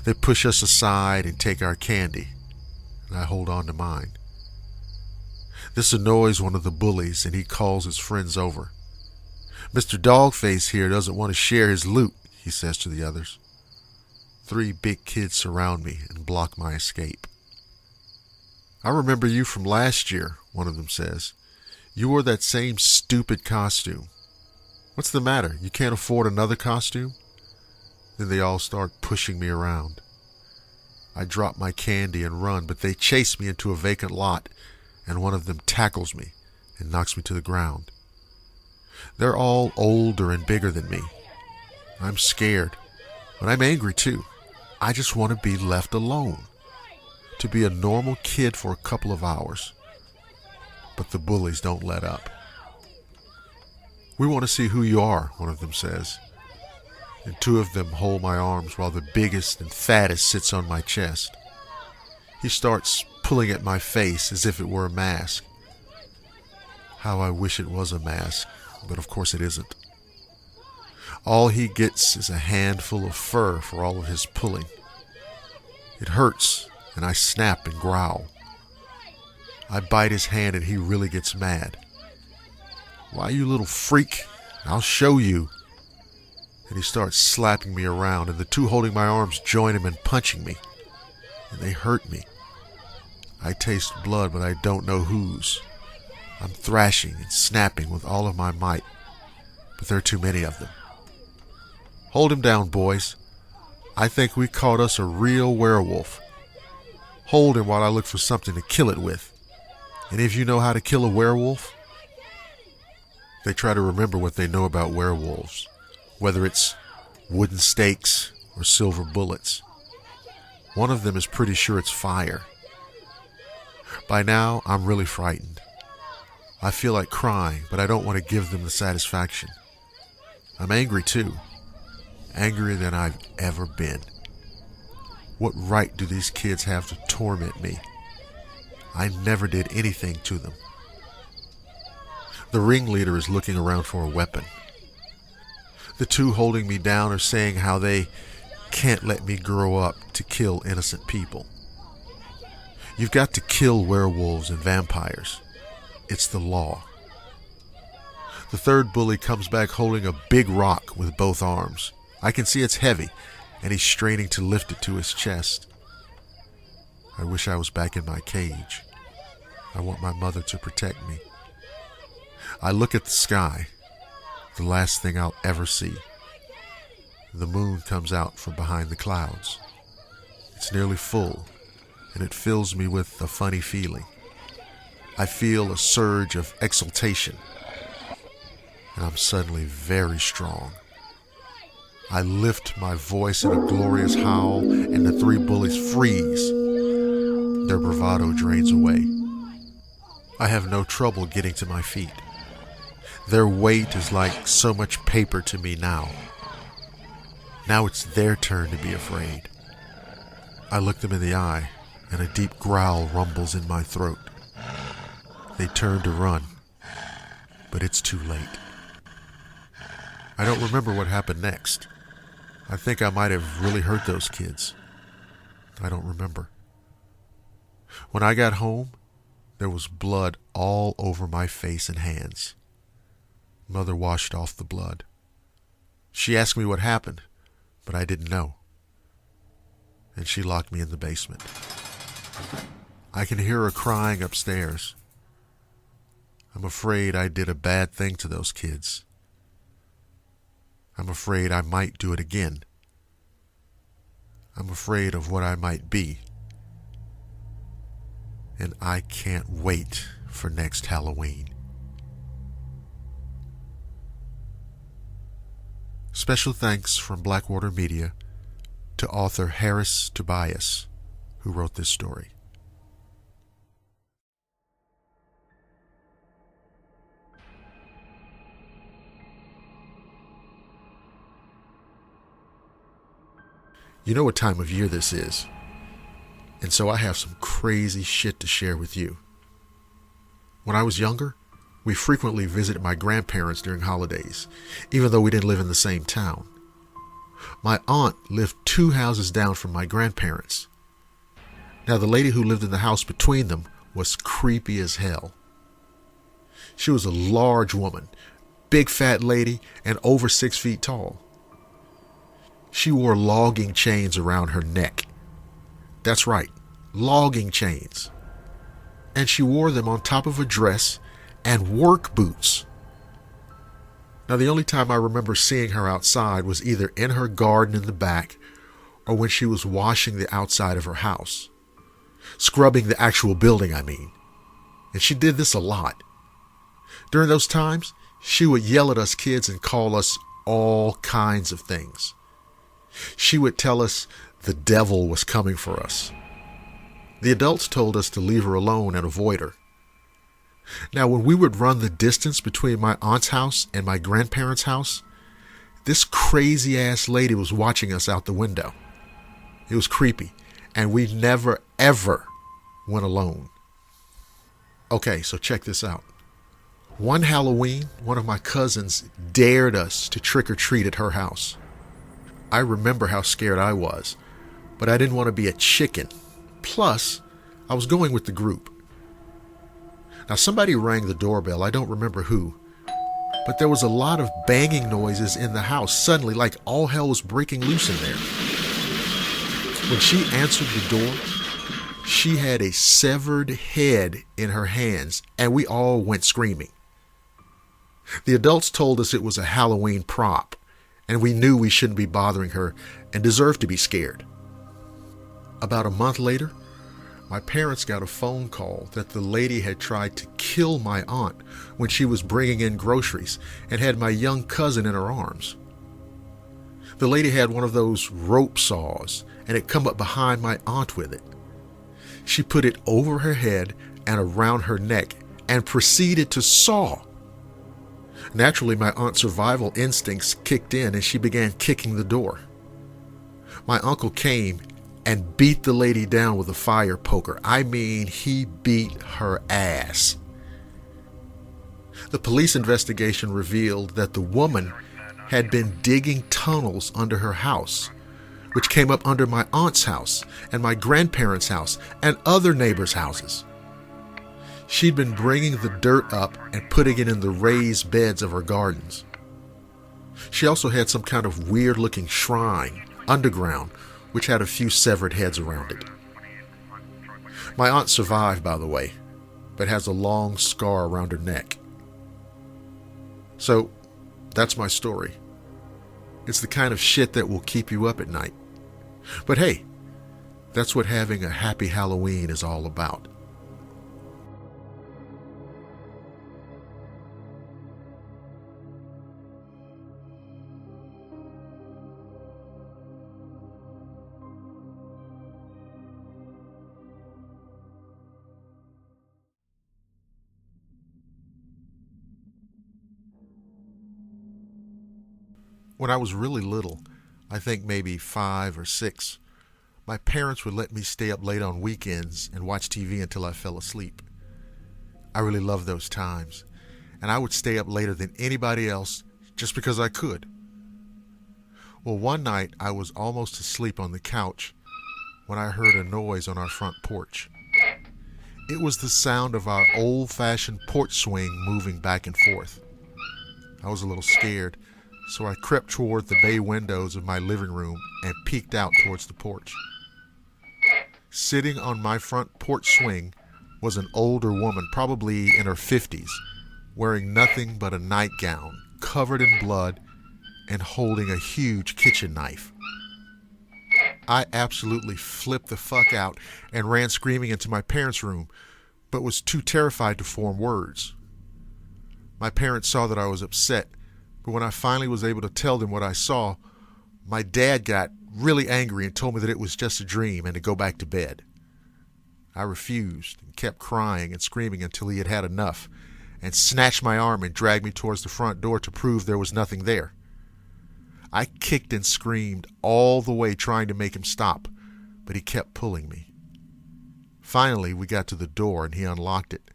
They push us aside and take our candy, and I hold on to mine. This annoys one of the bullies, and he calls his friends over. "Mr. Dogface here doesn't want to share his loot," he says to the others. 3 big kids surround me and block my escape. "I remember you from last year," one of them says. "You wore that same stupid costume. What's the matter? You can't afford another costume?" Then they all start pushing me around. I drop my candy and run, but they chase me into a vacant lot, and one of them tackles me and knocks me to the ground. They're all older and bigger than me. I'm scared, but I'm angry too. I just want to be left alone, to be a normal kid for a couple of hours. But the bullies don't let up. "We want to see who you are," one of them says. And 2 of them hold my arms while the biggest and fattest sits on my chest. He starts pulling at my face as if it were a mask. How I wish it was a mask, but of course it isn't. All he gets is a handful of fur for all of his pulling. It hurts, and I snap and growl. I bite his hand, and he really gets mad. "Why, you little freak, I'll show you." And he starts slapping me around, and the 2 holding my arms join him in punching me. And they hurt me. I taste blood, but I don't know whose. I'm thrashing and snapping with all of my might, but there are too many of them. "Hold him down, boys. I think we caught us a real werewolf. Hold him while I look for something to kill it with. Any of you know how to kill a werewolf?" They try to remember what they know about werewolves, whether it's wooden stakes or silver bullets. One of them is pretty sure it's fire. By now, I'm really frightened. I feel like crying, but I don't want to give them the satisfaction. I'm angry too. Angrier than I've ever been. What right do these kids have to torment me? I never did anything to them. The ringleader is looking around for a weapon. The 2 holding me down are saying how they can't let me grow up to kill innocent people. You've got to kill werewolves and vampires. It's the law. The 3rd bully comes back holding a big rock with both arms. I can see it's heavy, and he's straining to lift it to his chest. I wish I was back in my cage. I want my mother to protect me. I look at the sky, the last thing I'll ever see. The moon comes out from behind the clouds. It's nearly full, and it fills me with a funny feeling. I feel a surge of exultation, and I'm suddenly very strong. I lift my voice in a glorious howl, and the 3 bullies freeze. Their bravado drains away. I have no trouble getting to my feet. Their weight is like so much paper to me now. Now it's their turn to be afraid. I look them in the eye, and a deep growl rumbles in my throat. They turn to run, but it's too late. I don't remember what happened next. I think I might have really hurt those kids. I don't remember. When I got home, there was blood all over my face and hands. Mother washed off the blood. She asked me what happened, but I didn't know. And she locked me in the basement. I can hear her crying upstairs. I'm afraid I did a bad thing to those kids. I'm afraid I might do it again. I'm afraid of what I might be. And I can't wait for next Halloween. Special thanks from Blackwater Media to author Harris Tobias, who wrote this story. You know what time of year this is, and so I have some crazy shit to share with you. When I was younger, we frequently visited my grandparents during holidays, even though we didn't live in the same town. My aunt lived 2 houses down from my grandparents. Now, the lady who lived in the house between them was creepy as hell. She was a large woman, big fat lady, and over 6 feet tall. She wore logging chains around her neck. That's right, logging chains. And she wore them on top of a dress and work boots. Now, the only time I remember seeing her outside was either in her garden in the back or when she was washing the outside of her house. Scrubbing the actual building, I mean. And she did this a lot. During those times, she would yell at us kids and call us all kinds of things. She would tell us the devil was coming for us. The adults told us to leave her alone and avoid her. Now, when we would run the distance between my aunt's house and my grandparents' house, this crazy-ass lady was watching us out the window. It was creepy, and we never, ever went alone. Okay, so check this out. One Halloween, one of my cousins dared us to trick-or-treat at her house. I remember how scared I was, but I didn't want to be a chicken. Plus, I was going with the group. Now, somebody rang the doorbell. I don't remember who. But there was a lot of banging noises in the house. Suddenly, like all hell was breaking loose in there. When she answered the door, she had a severed head in her hands, and we all went screaming. The adults told us it was a Halloween prop, and we knew we shouldn't be bothering her and deserved to be scared. About a month later, my parents got a phone call that the lady had tried to kill my aunt when she was bringing in groceries and had my young cousin in her arms. The lady had one of those rope saws and had come up behind my aunt with it. She put it over her head and around her neck and proceeded to saw. Naturally, my aunt's survival instincts kicked in and she began kicking the door. My uncle came and beat the lady down with a fire poker. I mean, he beat her ass. The police investigation revealed that the woman had been digging tunnels under her house, which came up under my aunt's house and my grandparents' house and other neighbors' houses. She'd been bringing the dirt up and putting it in the raised beds of her gardens. She also had some kind of weird-looking shrine underground, which had a few severed heads around it. My aunt survived, by the way, but has a long scar around her neck. So, that's my story. It's the kind of shit that will keep you up at night. But hey, that's what having a happy Halloween is all about. When I was really little, I think maybe 5 or 6, my parents would let me stay up late on weekends and watch TV until I fell asleep. I really loved those times, and I would stay up later than anybody else just because I could. Well, one night I was almost asleep on the couch when I heard a noise on our front porch. It was the sound of our old-fashioned porch swing moving back and forth. I was a little scared, so I crept toward the bay windows of my living room and peeked out towards the porch. Sitting on my front porch swing was an older woman, probably in her 50s, wearing nothing but a nightgown, covered in blood, and holding a huge kitchen knife. I absolutely flipped the fuck out and ran screaming into my parents' room, but was too terrified to form words. My parents saw that I was upset, But when I finally was able to tell them what I saw, my dad got really angry and told me that it was just a dream and to go back to bed. I refused and kept crying and screaming until he had had enough and snatched my arm and dragged me towards the front door to prove there was nothing there. I kicked and screamed all the way trying to make him stop, but he kept pulling me. Finally, we got to the door and he unlocked it.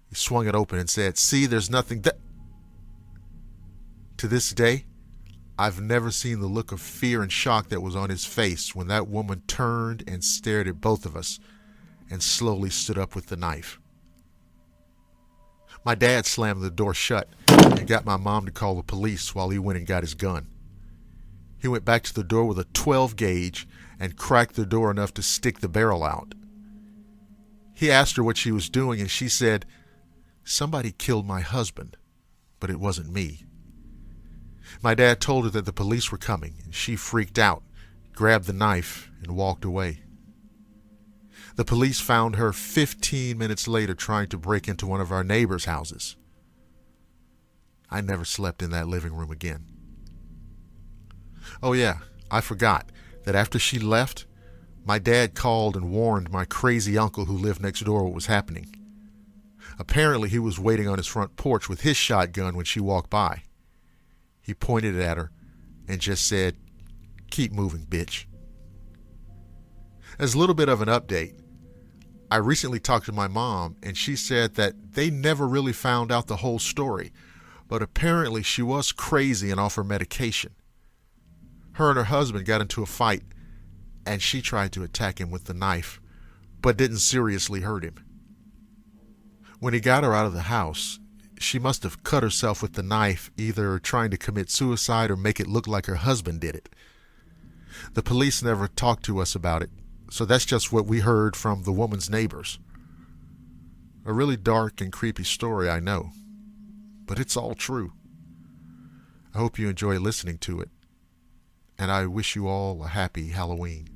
He swung it open and said, "See, there's nothing there." To this day, I've never seen the look of fear and shock that was on his face when that woman turned and stared at both of us and slowly stood up with the knife. My dad slammed the door shut and got my mom to call the police while he went and got his gun. He went back to the door with a 12 gauge and cracked the door enough to stick the barrel out. He asked her what she was doing and she said, "Somebody killed my husband, but it wasn't me." My dad told her that the police were coming and she freaked out, grabbed the knife, and walked away. The police found her 15 minutes later trying to break into one of our neighbors' houses. I never slept in that living room again. Oh yeah, I forgot that after she left, my dad called and warned my crazy uncle who lived next door what was happening. Apparently he was waiting on his front porch with his shotgun when she walked by. He pointed it at her and just said, "Keep moving, bitch." As a little bit of an update, I recently talked to my mom and she said that they never really found out the whole story, but apparently she was crazy and off her medication. Her and her husband got into a fight and she tried to attack him with the knife, but didn't seriously hurt him. When he got her out of the house, she must have cut herself with the knife, either trying to commit suicide or make it look like her husband did it. The police never talked to us about it, so that's just what we heard from the woman's neighbors. A really dark and creepy story, I know, but it's all true. I hope you enjoy listening to it, and I wish you all a happy Halloween.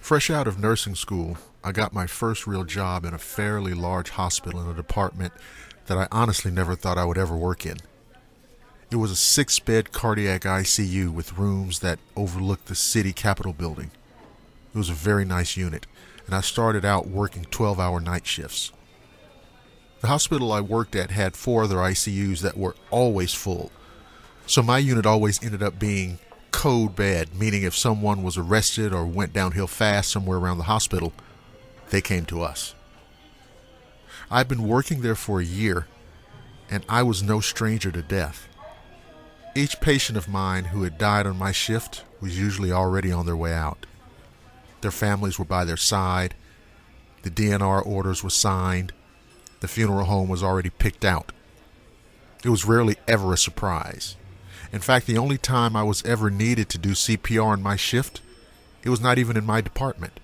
Fresh out of nursing school, I got my first real job in a fairly large hospital in a department that I honestly never thought I would ever work in. It was a 6-bed cardiac ICU with rooms that overlooked the city capitol building. It was a very nice unit, and I started out working 12-hour night shifts. The hospital I worked at had 4 other ICUs that were always full, so my unit always ended up being code bed, meaning if someone was arrested or went downhill fast somewhere around the hospital, they came to us. I'd been working there for a year, and I was no stranger to death. Each patient of mine who had died on my shift was usually already on their way out. Their families were by their side, the DNR orders were signed, the funeral home was already picked out. It was rarely ever a surprise. In fact, the only time I was ever needed to do CPR on my shift, it was not even in my department.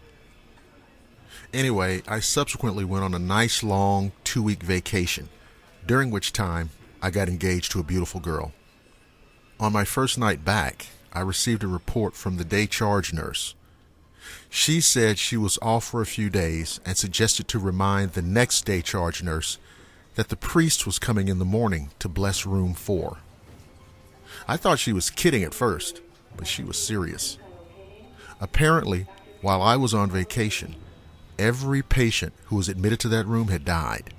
Anyway, I subsequently went on a nice long 2-week vacation, during which time I got engaged to a beautiful girl. On my first night back, I received a report from the day charge nurse. She said she was off for a few days and suggested to remind the next day charge nurse that the priest was coming in the morning to bless room 4. I thought she was kidding at first, but she was serious. Apparently, while I was on vacation, every patient who was admitted to that room had died.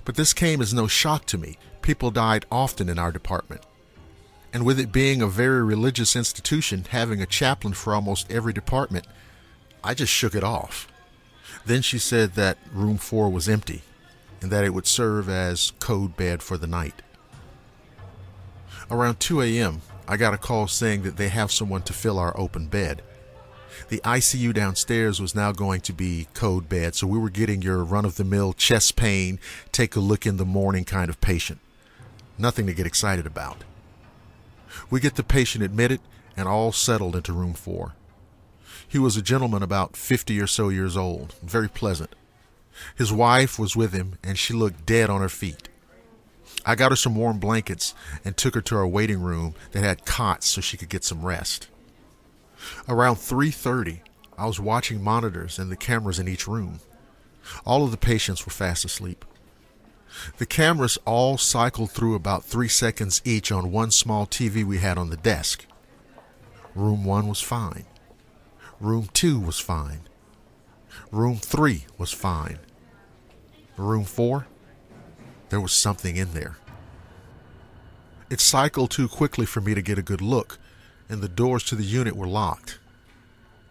But this came as no shock to me. People died often in our department. And with it being a very religious institution, having a chaplain for almost every department, I just shook it off. Then she said that room 4 was empty and that it would serve as code bed for the night. Around 2 a.m., I got a call saying that they have someone to fill our open bed. The ICU downstairs was now going to be code bed, so we were getting your run-of-the-mill chest pain, take a look in the morning kind of patient. Nothing to get excited about. We get the patient admitted, and all settled into room 4. He was a gentleman about 50 or so years old, very pleasant. His wife was with him, and she looked dead on her feet. I got her some warm blankets and took her to our waiting room that had cots so she could get some rest. Around 3:30, I was watching monitors and the cameras in each room. All of the patients were fast asleep. The cameras all cycled through about 3 seconds each on one small TV we had on the desk. Room 1 was fine. Room 2 was fine. Room 3 was fine. Room 4, there was something in there. It cycled too quickly for me to get a good look, and the doors to the unit were locked.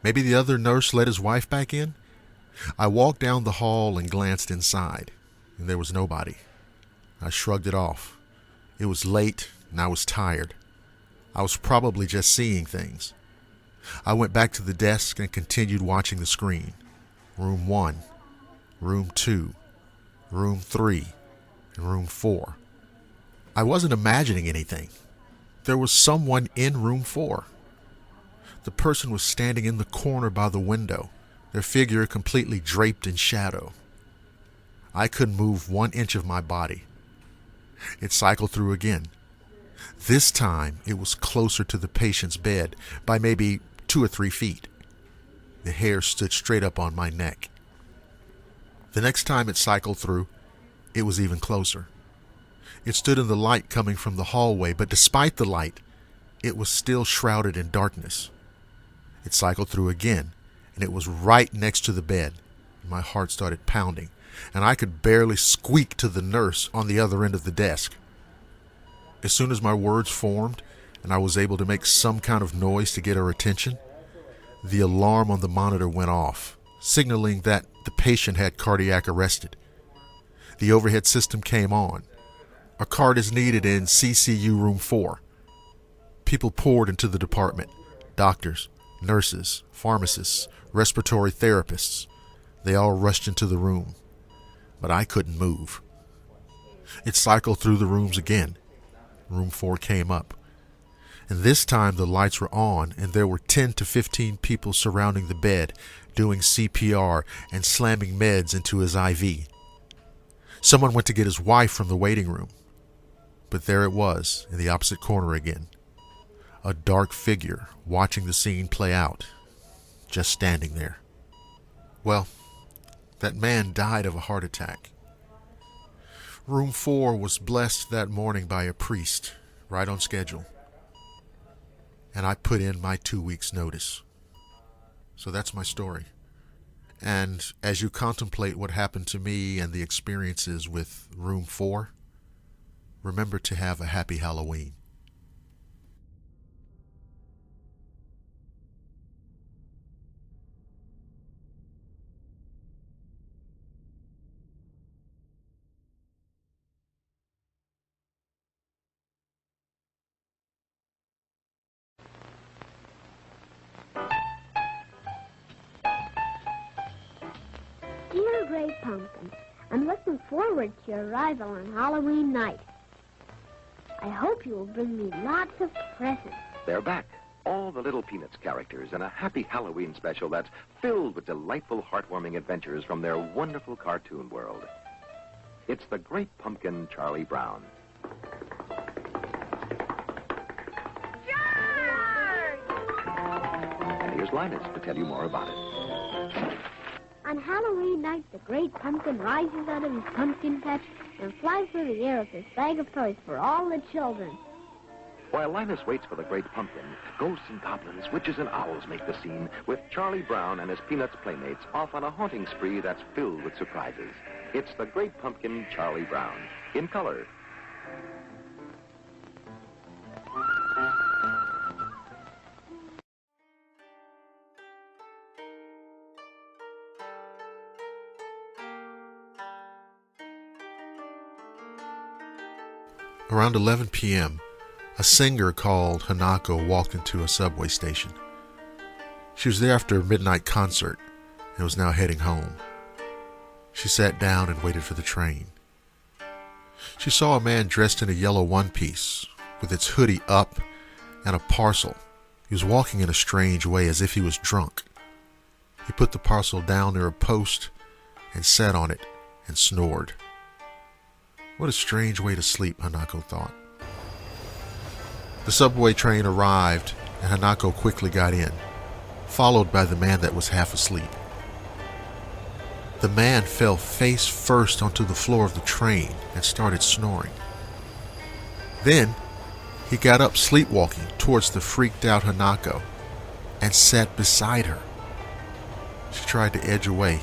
Maybe the other nurse let his wife back in? I walked down the hall and glanced inside, and there was nobody. I shrugged it off. It was late, and I was tired. I was probably just seeing things. I went back to the desk and continued watching the screen. Room 1, Room 2, Room 3, and Room 4. I wasn't imagining anything. There was someone in Room 4. The person was standing in the corner by the window, their figure completely draped in shadow. I couldn't move 1 inch of my body. It cycled through again. This time, it was closer to the patient's bed by maybe 2 or 3 feet. The hair stood straight up on my neck. The next time it cycled through, it was even closer. It stood in the light coming from the hallway, but despite the light, it was still shrouded in darkness. It cycled through again, and it was right next to the bed. My heart started pounding, and I could barely squeak to the nurse on the other end of the desk. As soon as my words formed, and I was able to make some kind of noise to get her attention, the alarm on the monitor went off, signaling that the patient had cardiac arrested. The overhead system came on. A cart is needed in CCU Room 4. People poured into the department. Doctors, nurses, pharmacists, respiratory therapists. They all rushed into the room. But I couldn't move. It cycled through the rooms again. Room 4 came up. And this time the lights were on, and there were 10 to 15 people surrounding the bed, doing CPR and slamming meds into his IV. Someone went to get his wife from the waiting room. But there it was, in the opposite corner again. A dark figure watching the scene play out, just standing there. Well, that man died of a heart attack. Room 4 was blessed that morning by a priest, right on schedule. And I put in my 2 weeks' notice. So that's my story. And as you contemplate what happened to me and the experiences with Room 4, remember to have a happy Halloween. Dear Great Pumpkin, I'm looking forward to your arrival on Halloween night. I hope you will bring me lots of presents. They're back. All the Little Peanuts characters in a happy Halloween special that's filled with delightful, heartwarming adventures from their wonderful cartoon world. It's the Great Pumpkin, Charlie Brown. And here's Linus to tell you more about it. On Halloween night, the Great Pumpkin rises out of his pumpkin patch and flies through the air with his bag of toys for all the children. While Linus waits for the Great Pumpkin, ghosts and goblins, witches and owls make the scene, with Charlie Brown and his Peanuts playmates off on a haunting spree that's filled with surprises. It's the Great Pumpkin, Charlie Brown, in color. Around 11 p.m., a singer called Hanako walked into a subway station. She was there after a midnight concert and was now heading home. She sat down and waited for the train. She saw a man dressed in a yellow one-piece with its hoodie up and a parcel He was walking in a strange way, as if he was drunk. He put the parcel down near a post and sat on it and snored. What a strange way to sleep, Hanako thought. The subway train arrived, and Hanako quickly got in, followed by the man that was half asleep. The man fell face first onto the floor of the train and started snoring. Then, he got up sleepwalking towards the freaked out Hanako and sat beside her. She tried to edge away,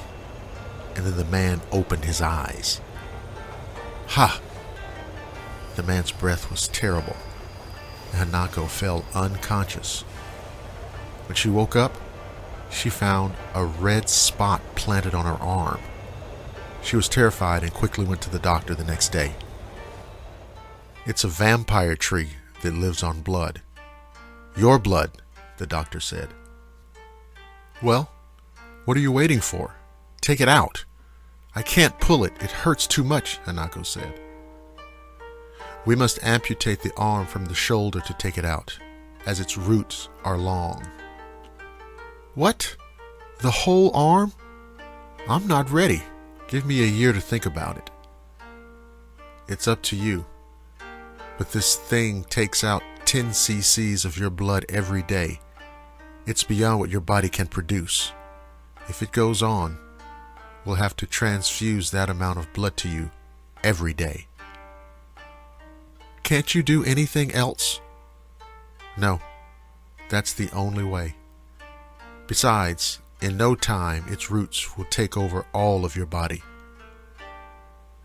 and then the man opened his eyes. Ha! The man's breath was terrible, and Hanako fell unconscious. When she woke up, she found a red spot planted on her arm. She was terrified and quickly went to the doctor the next day. It's a vampire tree that lives on blood. Your blood, the doctor said. Well, what are you waiting for? Take it out. I can't pull it. It hurts too much, Hanako said. We must amputate the arm from the shoulder to take it out, as its roots are long. What? The whole arm? I'm not ready. Give me a year to think about it. It's up to you. But this thing takes out 10 cc's of your blood every day. It's beyond what your body can produce. If it goes on, we'll have to transfuse that amount of blood to you every day. Can't you do anything else? No, that's the only way. Besides, in no time, its roots will take over all of your body.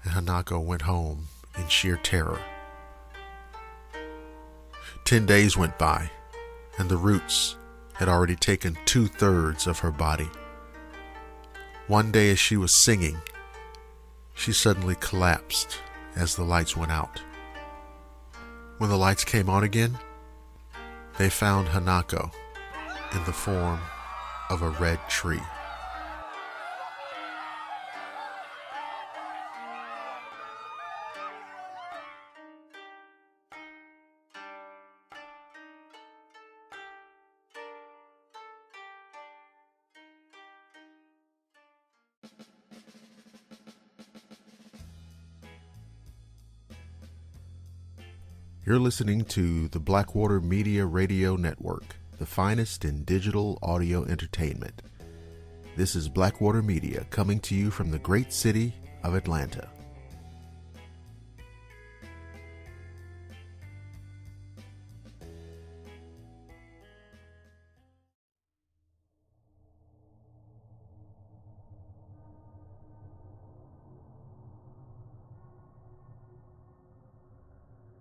And Hanako went home in sheer terror. 10 days went by, and the roots had already taken 2/3 of her body. One day as she was singing, she suddenly collapsed as the lights went out. When the lights came on again, they found Hanako in the form of a red tree. You're listening to the Blackwater Media Radio Network, the finest in digital audio entertainment. This is Blackwater Media coming to you from the great city of Atlanta.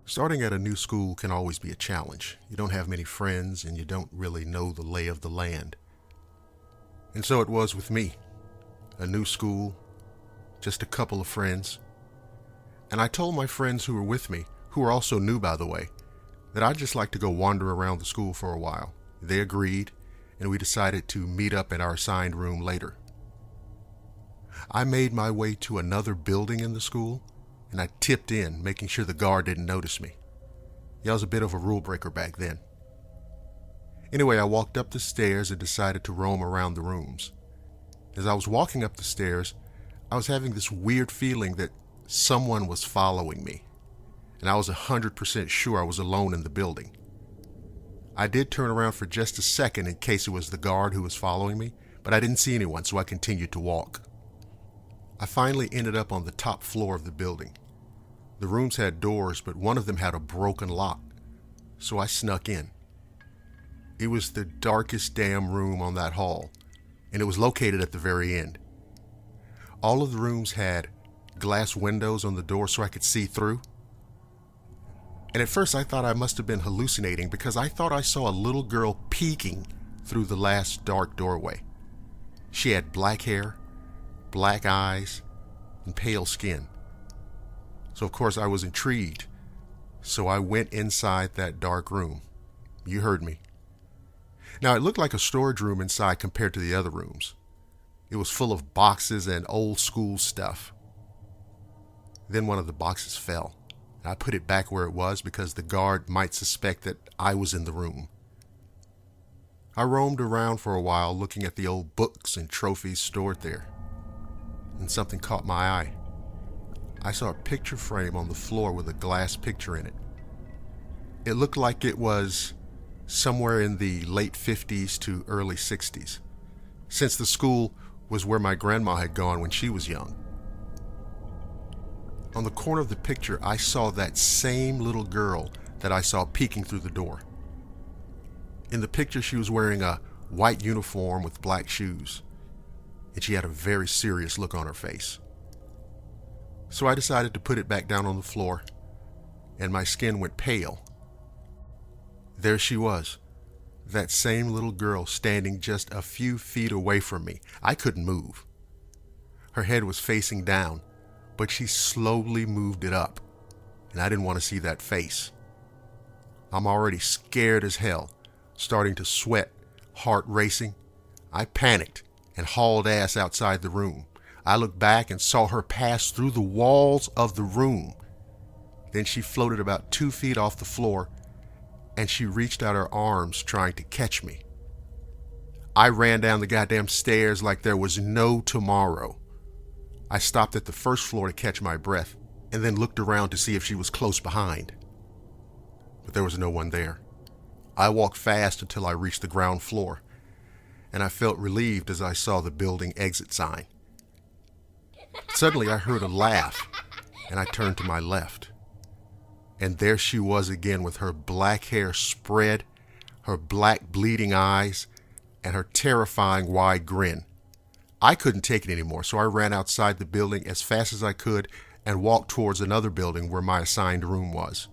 Starting at a new school can always be a challenge. You don't have many friends and you don't really know the lay of the land. And so it was with me. A new school, just a couple of friends. And I told my friends who were with me, who were also new by the way, that I'd just like to go wander around the school for a while. They agreed, and we decided to meet up in our assigned room later. I made my way to another building in the school, and I tipped in, making sure the guard didn't notice me. Yeah, I was a bit of a rule breaker back then. Anyway, I walked up the stairs and decided to roam around the rooms. As I was walking up the stairs, I was having this weird feeling that someone was following me, and I was 100% sure I was alone in the building. I did turn around for just a second in case it was the guard who was following me, but I didn't see anyone, so I continued to walk. I finally ended up on the top floor of the building. The rooms had doors, but one of them had a broken lock, so I snuck in. It was the darkest damn room on that hall, and it was located at the very end. All of the rooms had glass windows on the door so I could see through. And at first I thought I must have been hallucinating because I thought I saw a little girl peeking through the last dark doorway. She had black hair, black eyes, and pale skin. So of course I was intrigued, so I went inside that dark room. You heard me. Now it looked like a storage room inside compared to the other rooms. It was full of boxes and old school stuff. Then one of the boxes fell. I put it back where it was because the guard might suspect that I was in the room. I roamed around for a while looking at the old books and trophies stored there, and something caught my eye. I saw a picture frame on the floor with a glass picture in it. It looked like it was somewhere in the late 50s to early 60s, since the school was where my grandma had gone when she was young. On the corner of the picture, I saw that same little girl that I saw peeking through the door. In the picture, she was wearing a white uniform with black shoes, and she had a very serious look on her face. So I decided to put it back down on the floor, and my skin went pale. There she was, that same little girl standing just a few feet away from me. I couldn't move. Her head was facing down, but she slowly moved it up, and I didn't want to see that face. I'm already scared as hell, starting to sweat, heart racing. I panicked and hauled ass outside the room. I looked back and saw her pass through the walls of the room. Then she floated about 2 feet off the floor, and she reached out her arms trying to catch me. I ran down the goddamn stairs like there was no tomorrow. I stopped at the first floor to catch my breath, and then looked around to see if she was close behind. But there was no one there. I walked fast until I reached the ground floor, and I felt relieved as I saw the building exit sign. Suddenly I heard a laugh, and I turned to my left. And there she was again with her black hair spread, her black bleeding eyes, and her terrifying wide grin. I couldn't take it anymore, so I ran outside the building as fast as I could and walked towards another building where my assigned room was.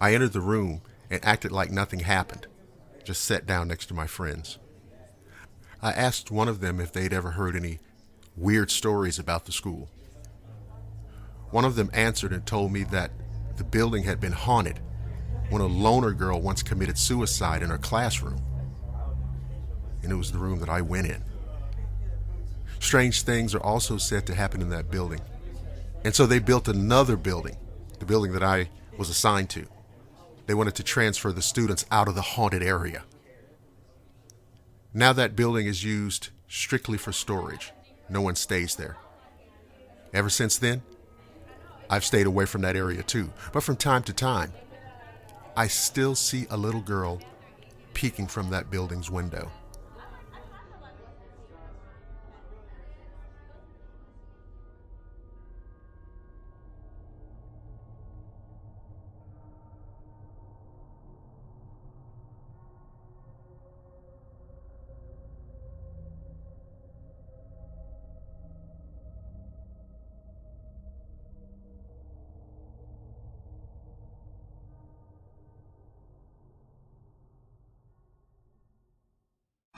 I entered the room and acted like nothing happened, just sat down next to my friends. I asked one of them if they'd ever heard any weird stories about the school. One of them answered and told me that the building had been haunted when a loner girl once committed suicide in her classroom. And it was the room that I went in. Strange things are also said to happen in that building. And so they built another building, the building that I was assigned to. They wanted to transfer the students out of the haunted area. Now that building is used strictly for storage. No one stays there. Ever since then, I've stayed away from that area too. But from time to time, I still see a little girl peeking from that building's window.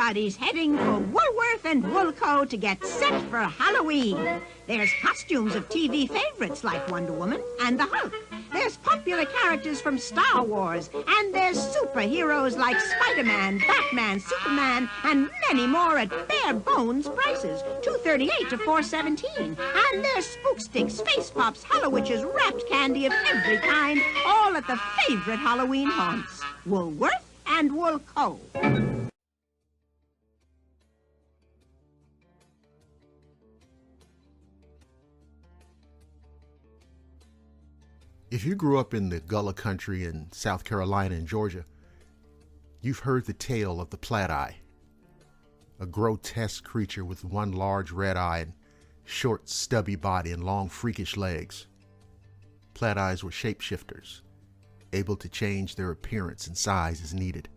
Everybody's heading for Woolworth and Woolco to get set for Halloween. There's costumes of TV favorites like Wonder Woman and the Hulk. There's popular characters from Star Wars. And there's superheroes like Spider-Man, Batman, Superman, and many more at bare bones prices. $2.38 to $4.17. And there's Spook Sticks, Face Pops, Hollow Witches, wrapped candy of every kind, all at the favorite Halloween haunts, Woolworth and Woolco. If you grew up in the Gullah country in South Carolina and Georgia, you've heard the tale of the Platt-Eye, a grotesque creature with one large red eye and short, stubby body and long, freakish legs. Platt-Eyes were shapeshifters, able to change their appearance and size as needed.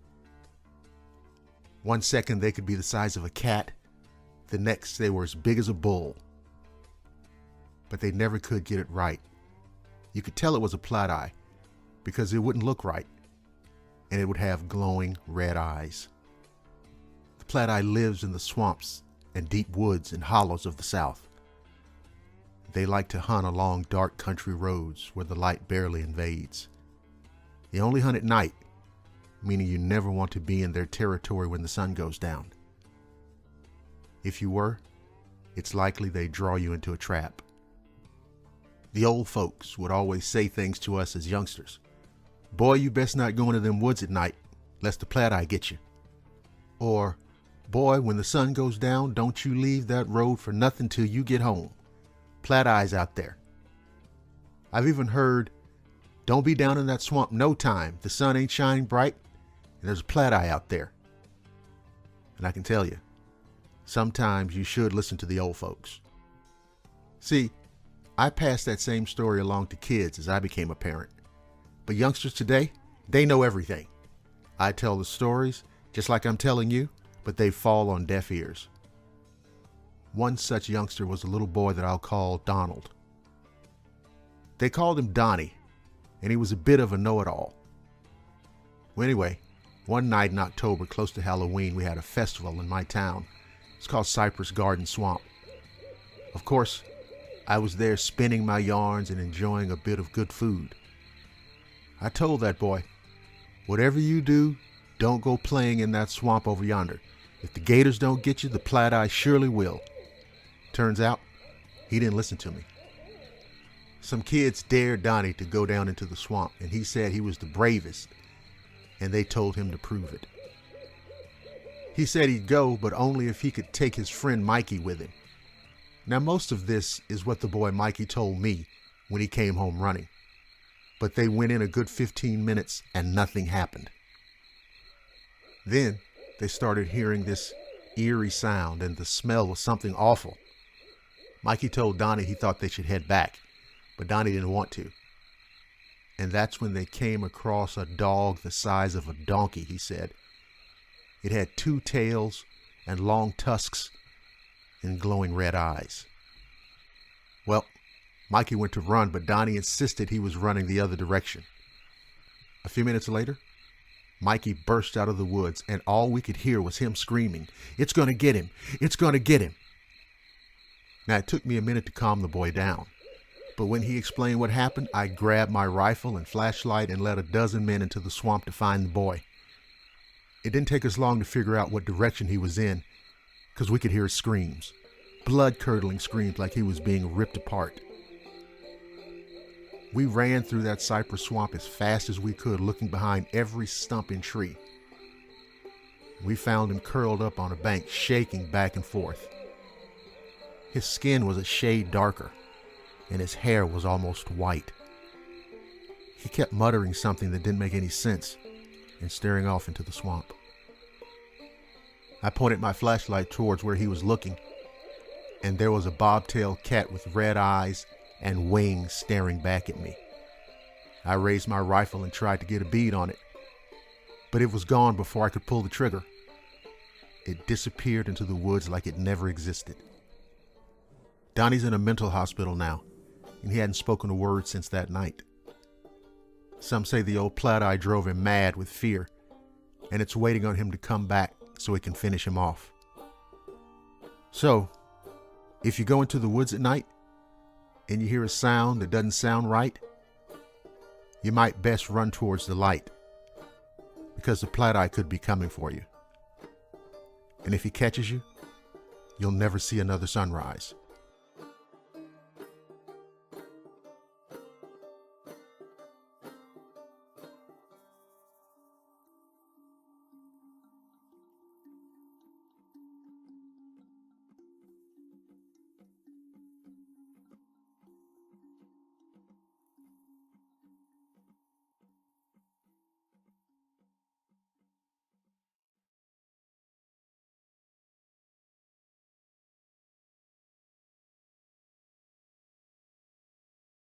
One second they could be the size of a cat, the next they were as big as a bull. But they never could get it right. You could tell it was a Platt-Eye because it wouldn't look right, and it would have glowing red eyes. The Platt-Eye lives in the swamps and deep woods and hollows of the South. They like to hunt along dark country roads where the light barely invades. They only hunt at night, meaning you never want to be in their territory when the sun goes down. If you were, it's likely they draw you into a trap. The old folks would always say things to us as youngsters. Boy, you best not go into them woods at night. lest the Platt-Eye get you. Or, boy, when the sun goes down, don't you leave that road for nothing till you get home. Platt-Eye's out there. I've even heard, don't be down in that swamp no time. The sun ain't shining bright, and there's a Platt-Eye out there. And I can tell you, sometimes you should listen to the old folks. See, I passed that same story along to kids as I became a parent. But youngsters today, they know everything. I tell the stories just like I'm telling you, but they fall on deaf ears. One such youngster was a little boy that I'll call Donald. They called him Donnie, and he was a bit of a know-it-all. Well, anyway, one night in October, close to Halloween, we had a festival in my town. It's called Cypress Garden Swamp. Of course, I was there spinning my yarns and enjoying a bit of good food. I told that boy, whatever you do, don't go playing in that swamp over yonder. If the gators don't get you, the Platt-Eye surely will. Turns out, he didn't listen to me. Some kids dared Donnie to go down into the swamp, and he said he was the bravest, and they told him to prove it. He said he'd go, but only if he could take his friend Mikey with him. Now, most of this is what the boy Mikey told me when he came home running. But they went in a good 15 minutes and nothing happened. Then they started hearing this eerie sound, and the smell was something awful. Mikey told Donnie he thought they should head back, but Donnie didn't want to. And that's when they came across a dog the size of a donkey, he said. It had 2 tails and long tusks and glowing red eyes. Well, Mikey went to run, but Donnie insisted he was running the other direction. A few minutes later, Mikey burst out of the woods, and all we could hear was him screaming, "It's going to get him! It's going to get him!" Now, it took me a minute to calm the boy down, but when he explained what happened, I grabbed my rifle and flashlight and led a dozen men into the swamp to find the boy. It didn't take us long to figure out what direction he was in, because we could hear his screams, blood-curdling screams like he was being ripped apart. We ran through that cypress swamp as fast as we could, looking behind every stump and tree. We found him curled up on a bank, shaking back and forth. His skin was a shade darker, and his hair was almost white. He kept muttering something that didn't make any sense and staring off into the swamp. I pointed my flashlight towards where he was looking, and there was a bobtail cat with red eyes and wings staring back at me. I raised my rifle and tried to get a bead on it, but it was gone before I could pull the trigger. It disappeared into the woods like it never existed. Donnie's in a mental hospital now, and he hadn't spoken a word since that night. Some say the old Platt-Eye drove him mad with fear, and it's waiting on him to come back so it can finish him off. So, if you go into the woods at night and you hear a sound that doesn't sound right, you might best run towards the light, because the Platt-Eye could be coming for you. And if he catches you, you'll never see another sunrise.